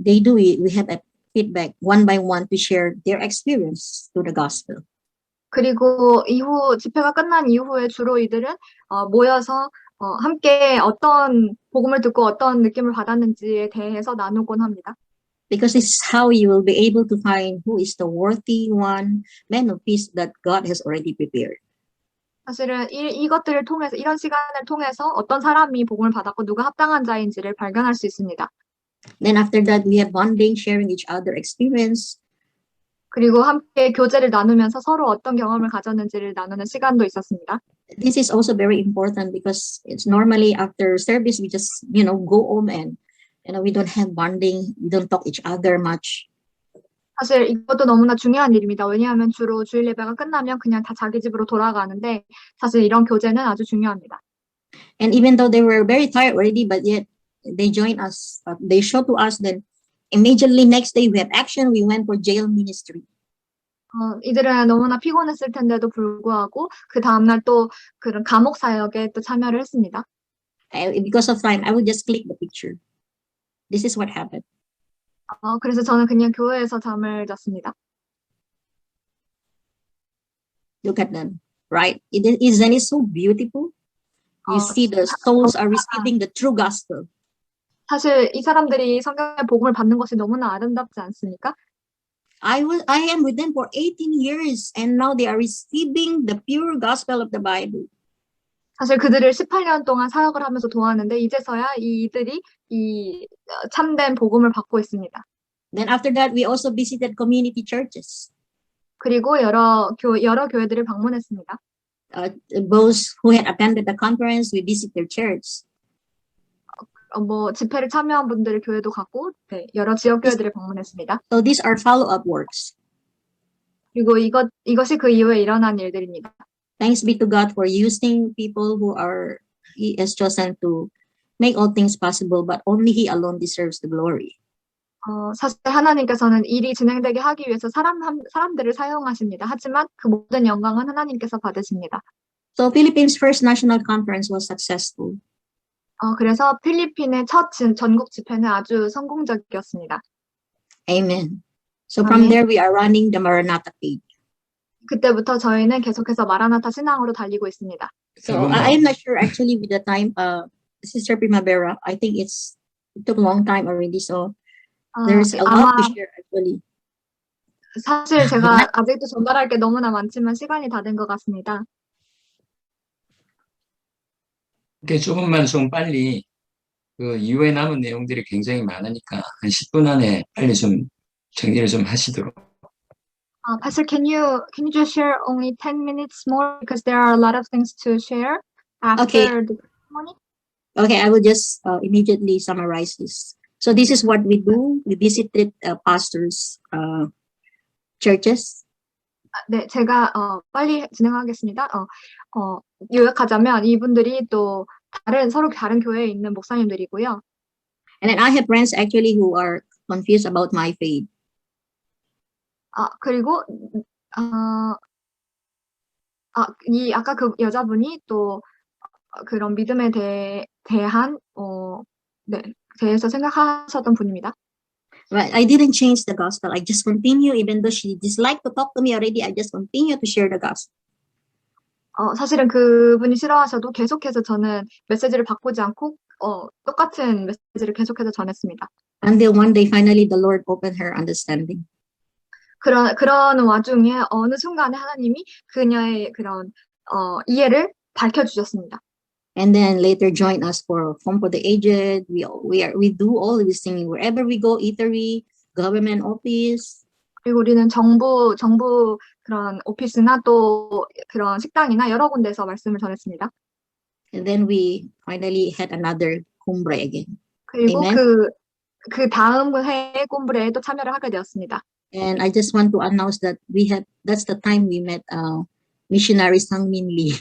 they do, we have a feedback one by one to share their experience to the gospel. 그리고 이후 집회가 끝난 이후에 주로 이들은 모여서 함께 어떤 복음을 듣고 어떤 느낌을 받았는지에 대해서 나누곤 합니다. Because this is how you will be able to find who is the worthy one, man of peace that God has already prepared. 사실은 이것들을 통해서 이런 시간을 통해서 어떤 사람이 복음을 받았고 누가 합당한 자인지를 발견할 수 있습니다. Then after that, we have bonding, sharing each other experience. 그리고 함께 교제를 나누면서 서로 어떤 경험을 가졌는지를 나누는 시간도 있었습니다. This is also very important because it's normally after service, we just, go home and, we don't have bonding. We don't talk each other much. 사실 이것도 너무나 중요한 일입니다. 왜냐하면 주로 주일 예배가 끝나면 그냥 다 자기 집으로 돌아가는데 사실 이런 교제는 아주 중요합니다. And even though they were very tired already, but yet they joined us. They showed to us that immediately next day we have action. We went for jail ministry. 이들은 너무나 피곤했을 텐데도 불구하고 그 다음날 또 그런 감옥 사역에 또 참여를 했습니다. Because of time, I would just click the picture. This is what happened. 그래서 저는 그냥 교회에서 잠을 잤습니다. Look at them, right? Isn't it so beautiful? You see the souls are receiving the true gospel. 사실 이 사람들이 성경의 복음을 받는 것이 너무나 아름답지 않습니까? I am with them for 18 years and now they are receiving the pure gospel of the Bible. 사실 그들을 18년 동안 사역을 하면서 도왔는데 이제서야 이들이 이 참된 복음을 받고 있습니다. Then after that, we also visited community churches. 그리고 여러 교회들을 방문했습니다. Those who had attended the conference, we visit their church. 집회를 참여한 분들 교회도 갔고, 네, 여러 지역 교회들을 방문했습니다. So these are follow-up works. 그리고 이것이 그 이후에 일어난 일들입니다. Thanks be to God for using people He has chosen to make all things possible, but only He alone deserves the glory. 사실 하나님께서는 일이 진행되게 하기 위해서 사람들을 사용하십니다. 하지만 그 모든 영광은 하나님께서 받으십니다. So Philippines First National Conference was successful. 그래서 필리핀의 첫 전국 집회는 아주 성공적이었습니다. Amen. So from there, we are running the Maranatha page. 그때부터 저희는 계속해서 마라나타 신앙으로 달리고 있습니다. So I'm not sure actually with the time, Sister Primavera, I think it took a long time already. So there's a lot to share actually. 사실 제가 아직도 전달할 게 너무나 많지만 시간이 다 된 것 같습니다. 이렇게 조금만 좀 빨리 그 이후에 남은 내용들이 굉장히 많으니까 한 10분 안에 빨리 좀 정리를 좀 하시도록. Pastor, can you just share only 10 minutes more because there are a lot of things to share after the testimony? Okay, I will just immediately summarize this. So this is what we do. We visited pastors' churches. 네, 제가 빨리 진행하겠습니다. 요약하자면 이분들이 또 서로 다른 교회에 있는 목사님들이고요. And then I have friends actually who are confused about my faith. 그리고 아까 그 여자분이 또 그런 믿음에 대해서 생각하셨던 분입니다. But I didn't change the gospel. I just continue, even though she disliked to talk to me already. I just continue to share the gospel. 사실은 그분이 싫어하셔도 계속해서 저는 메시지를 바꾸지 않고 똑같은 메시지를 계속해서 전했습니다. Until one day, finally, the Lord opened her understanding. 그런 와중에 어느 순간에 하나님이 그녀의 그런 이해를 밝혀주셨습니다. And then later join us for Home for the Aged. We do all this thing wherever we go, eatery, government office. 그리고 우리는 정부 그런 오피스나 또 그런 식당이나 여러 군데서 말씀을 전했습니다. And then we finally had another cumbre again. 그리고 Amen. 그 다음 해에 꼼브레에 또 참여를 하게 되었습니다. And I just want to announce that that's the time we met missionary Sangmin Lee.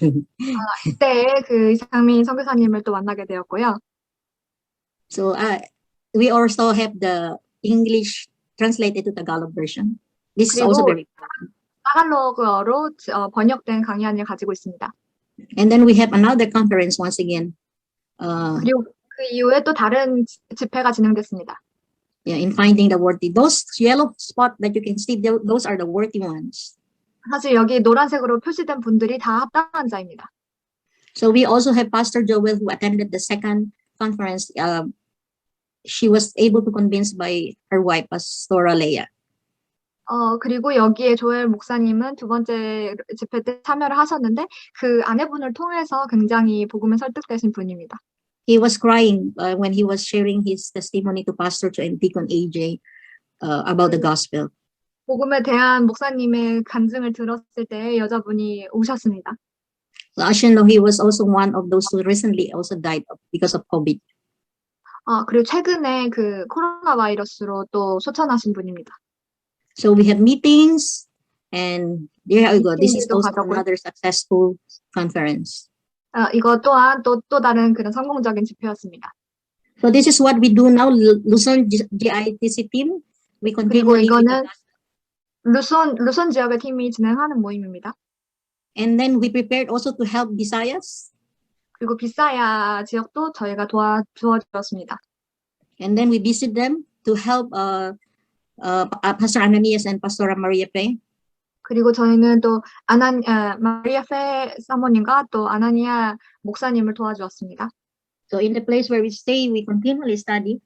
그때 그 이상민 선교사님을 또 만나게 되었고요. So we also have the English translated to Tagalog version. This is also 그리고 very. 타갈로그어로 번역된 강의안을 가지고 있습니다. And then we have another conference once again. 그리고 그 이후에 또 다른 집회가 진행됐습니다. Yeah, in finding the worthy. Those yellow spot that you can see, those are the worthy ones. 사실 여기 노란색으로 표시된 분들이 다 합당한 자입니다. So we also have Pastor Joel who attended the second conference. She was able to convince by her wife, Pastora Leah. 그리고 여기에 조엘 목사님은 두 번째 집회 때 참여를 하셨는데 그 아내분을 통해서 굉장히 복음에 설득되신 분입니다. He was crying when he was sharing his testimony to Pastor Joel and Deacon AJ about the gospel. 복음에 대한 목사님의 간증을 들었을 때 여자분이 우셨습니다. So as you know, he was also one of those who recently also died because of COVID. 그리고 최근에 그 코로나 바이러스로 또 소천하신 분입니다. So we have meetings, and there we go. This is 미팅들도 also 가져고요. another successful conference. 이거 또한 또 다른 그런 성공적인 집회였습니다. So this is what we do now, Luzon GITC team. We continue with the 이거는 gospel. 루손 지역의 팀이 진행하는 모임입니다. And then we prepared also to help Visayas. 그리고 비사야 지역도 저희가 도와주었습니다. And then we visit them to help Pastor Ananias and Pastora Maria Pe. 그리고 저희는 또 마리아 페 사모님과 또 아나니아 목사님을 도와주었습니다. So in the place where we stay, we continually study.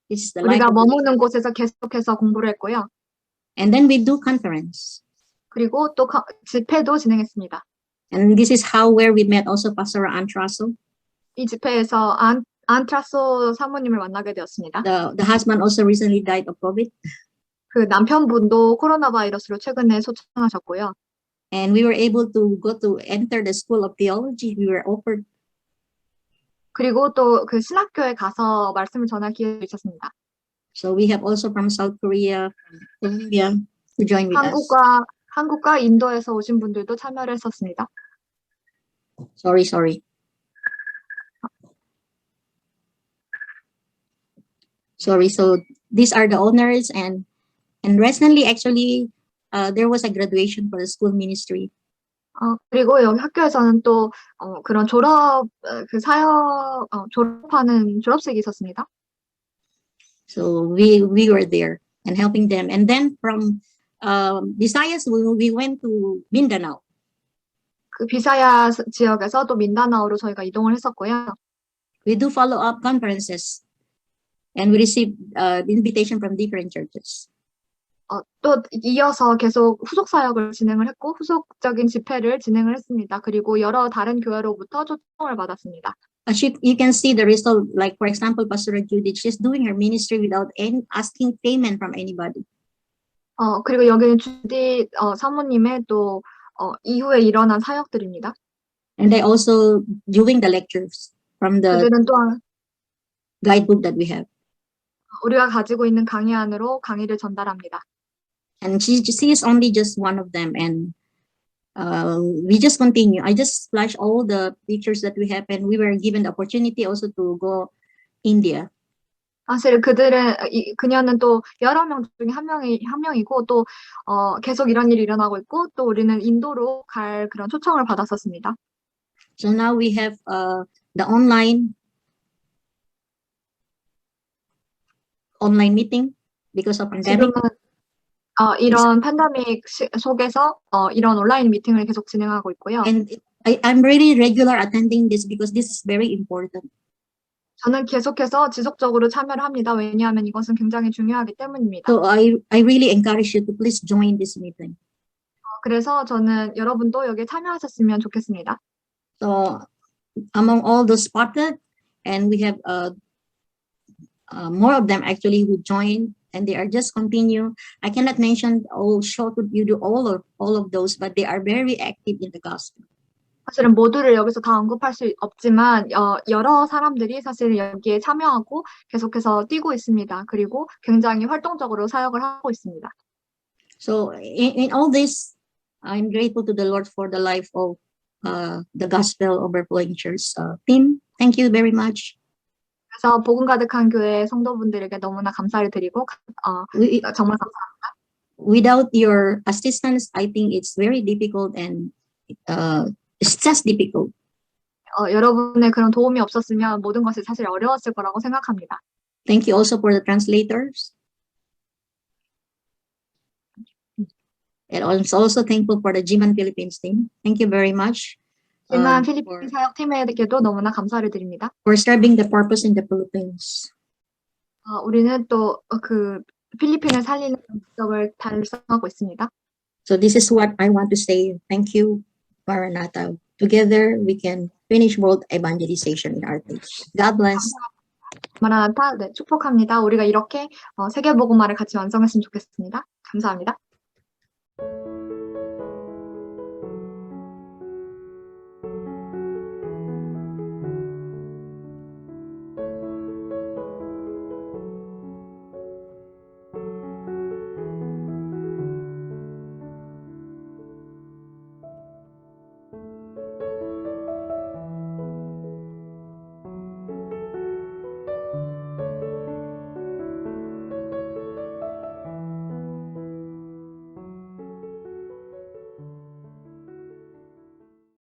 This is the life 우리가 of 머무는 곳에서 계속해서 공부를 했고요. And then we do conference. 그리고 또 집회도 진행했습니다. And this is how where we met also Pastor Antraso. 이 집회에서 안트라소 사모님을 만나게 되었습니다. The husband also recently died of COVID. 그 남편분도 코로나 바이러스로 최근에 소천하셨고요. And we were able to go to enter the school of theology. We were offered. 그리고 또 그 신학교에 가서 말씀을 전할 기회도 있었습니다. So we have also from South Korea, from Colombia, to join with us. 한국과 인도에서 오신 분들도 참여를 했었습니다. Sorry. So these are the honors, and recently actually there was a graduation for the school ministry. 그리고 여기 학교에서는 또 그런 졸업하는 졸업식이 있었습니다. So we were there and helping them. And then from Visayas, we went to Mindanao. 그 비사야 지역에서 또 민다나오로 저희가 이동을 했었고요. We do follow-up conferences, and we receive invitation from different churches. 또 이어서 계속 후속 사역을 진행을 했고 후속적인 집회를 진행을 했습니다. 그리고 여러 다른 교회로부터 초청을 받았습니다. As you can see the result, like for example, Pastor Judith, she's doing her ministry without asking payment from anybody. 그리고 여기는 주디 사모님의 또 이후에 일어난 사역들입니다. And they also doing the lectures from the 그들은 또한 guidebook that we have. 우리가 가지고 있는 강의안으로 강의를 전달합니다. And she is only just one of them, and we just continue. I just flash all the pictures that we have, and we were given the opportunity also to go India. 사실 그녀는 또 여러 명 중에 한 명이고 또 계속 이런 일이 일어나고 있고 또 우리는 인도로 갈 그런 초청을 받았었습니다. So now we have the online meeting because of pandemic. 지금은 이런 팬데믹 속에서 이런 온라인 미팅을 계속 진행하고 있고요. And I'm really regular attending this because this is very important. 저는 계속해서 지속적으로 참여를 합니다. 왜냐하면 이것은 굉장히 중요하기 때문입니다. So I really encourage you to please join this meeting. 그래서 저는 여러분도 여기에 참여하셨으면 좋겠습니다. So among all those spotted, and we have more of them actually who joined, and they are just continue. I cannot mention you do all of those, but they are very active in the gospel. 사실은 모두를 여기서 다 언급할 수 없지만 여러 사람들이 사실 여기에 참여하고 계속해서 뛰고 있습니다. 그리고 굉장히 활동적으로 사역을 하고 있습니다. So in all this, I'm grateful to the Lord for the life of the Gospel Overflowing Church team. Thank you very much. 그래서 복음 가득한 교회 성도분들에게 너무나 감사를 드리고 정말 감사합니다. without your assistance, I think it's very difficult and it's just difficult. 여러분의 그런 도움이 없었으면 모든 것이 사실 어려웠을 거라고 생각합니다. Thank you also for the translators. And I'm also thankful for the Jiman Philippines team. Thank you very much 하지만 for, 필리핀 사역팀에게도 너무나 감사를 드립니다. for serving the purpose in the Philippines. 우리는 또 그 필리핀을 살리는 목적을 달성하고 있습니다. So this is what I want to say. Thank you, Maranatha. Together we can finish world evangelization in our place. God bless. 마라나타, 네, 축복합니다. 우리가 이렇게 세계복음화를 같이 완성했으면 좋겠습니다. 감사합니다.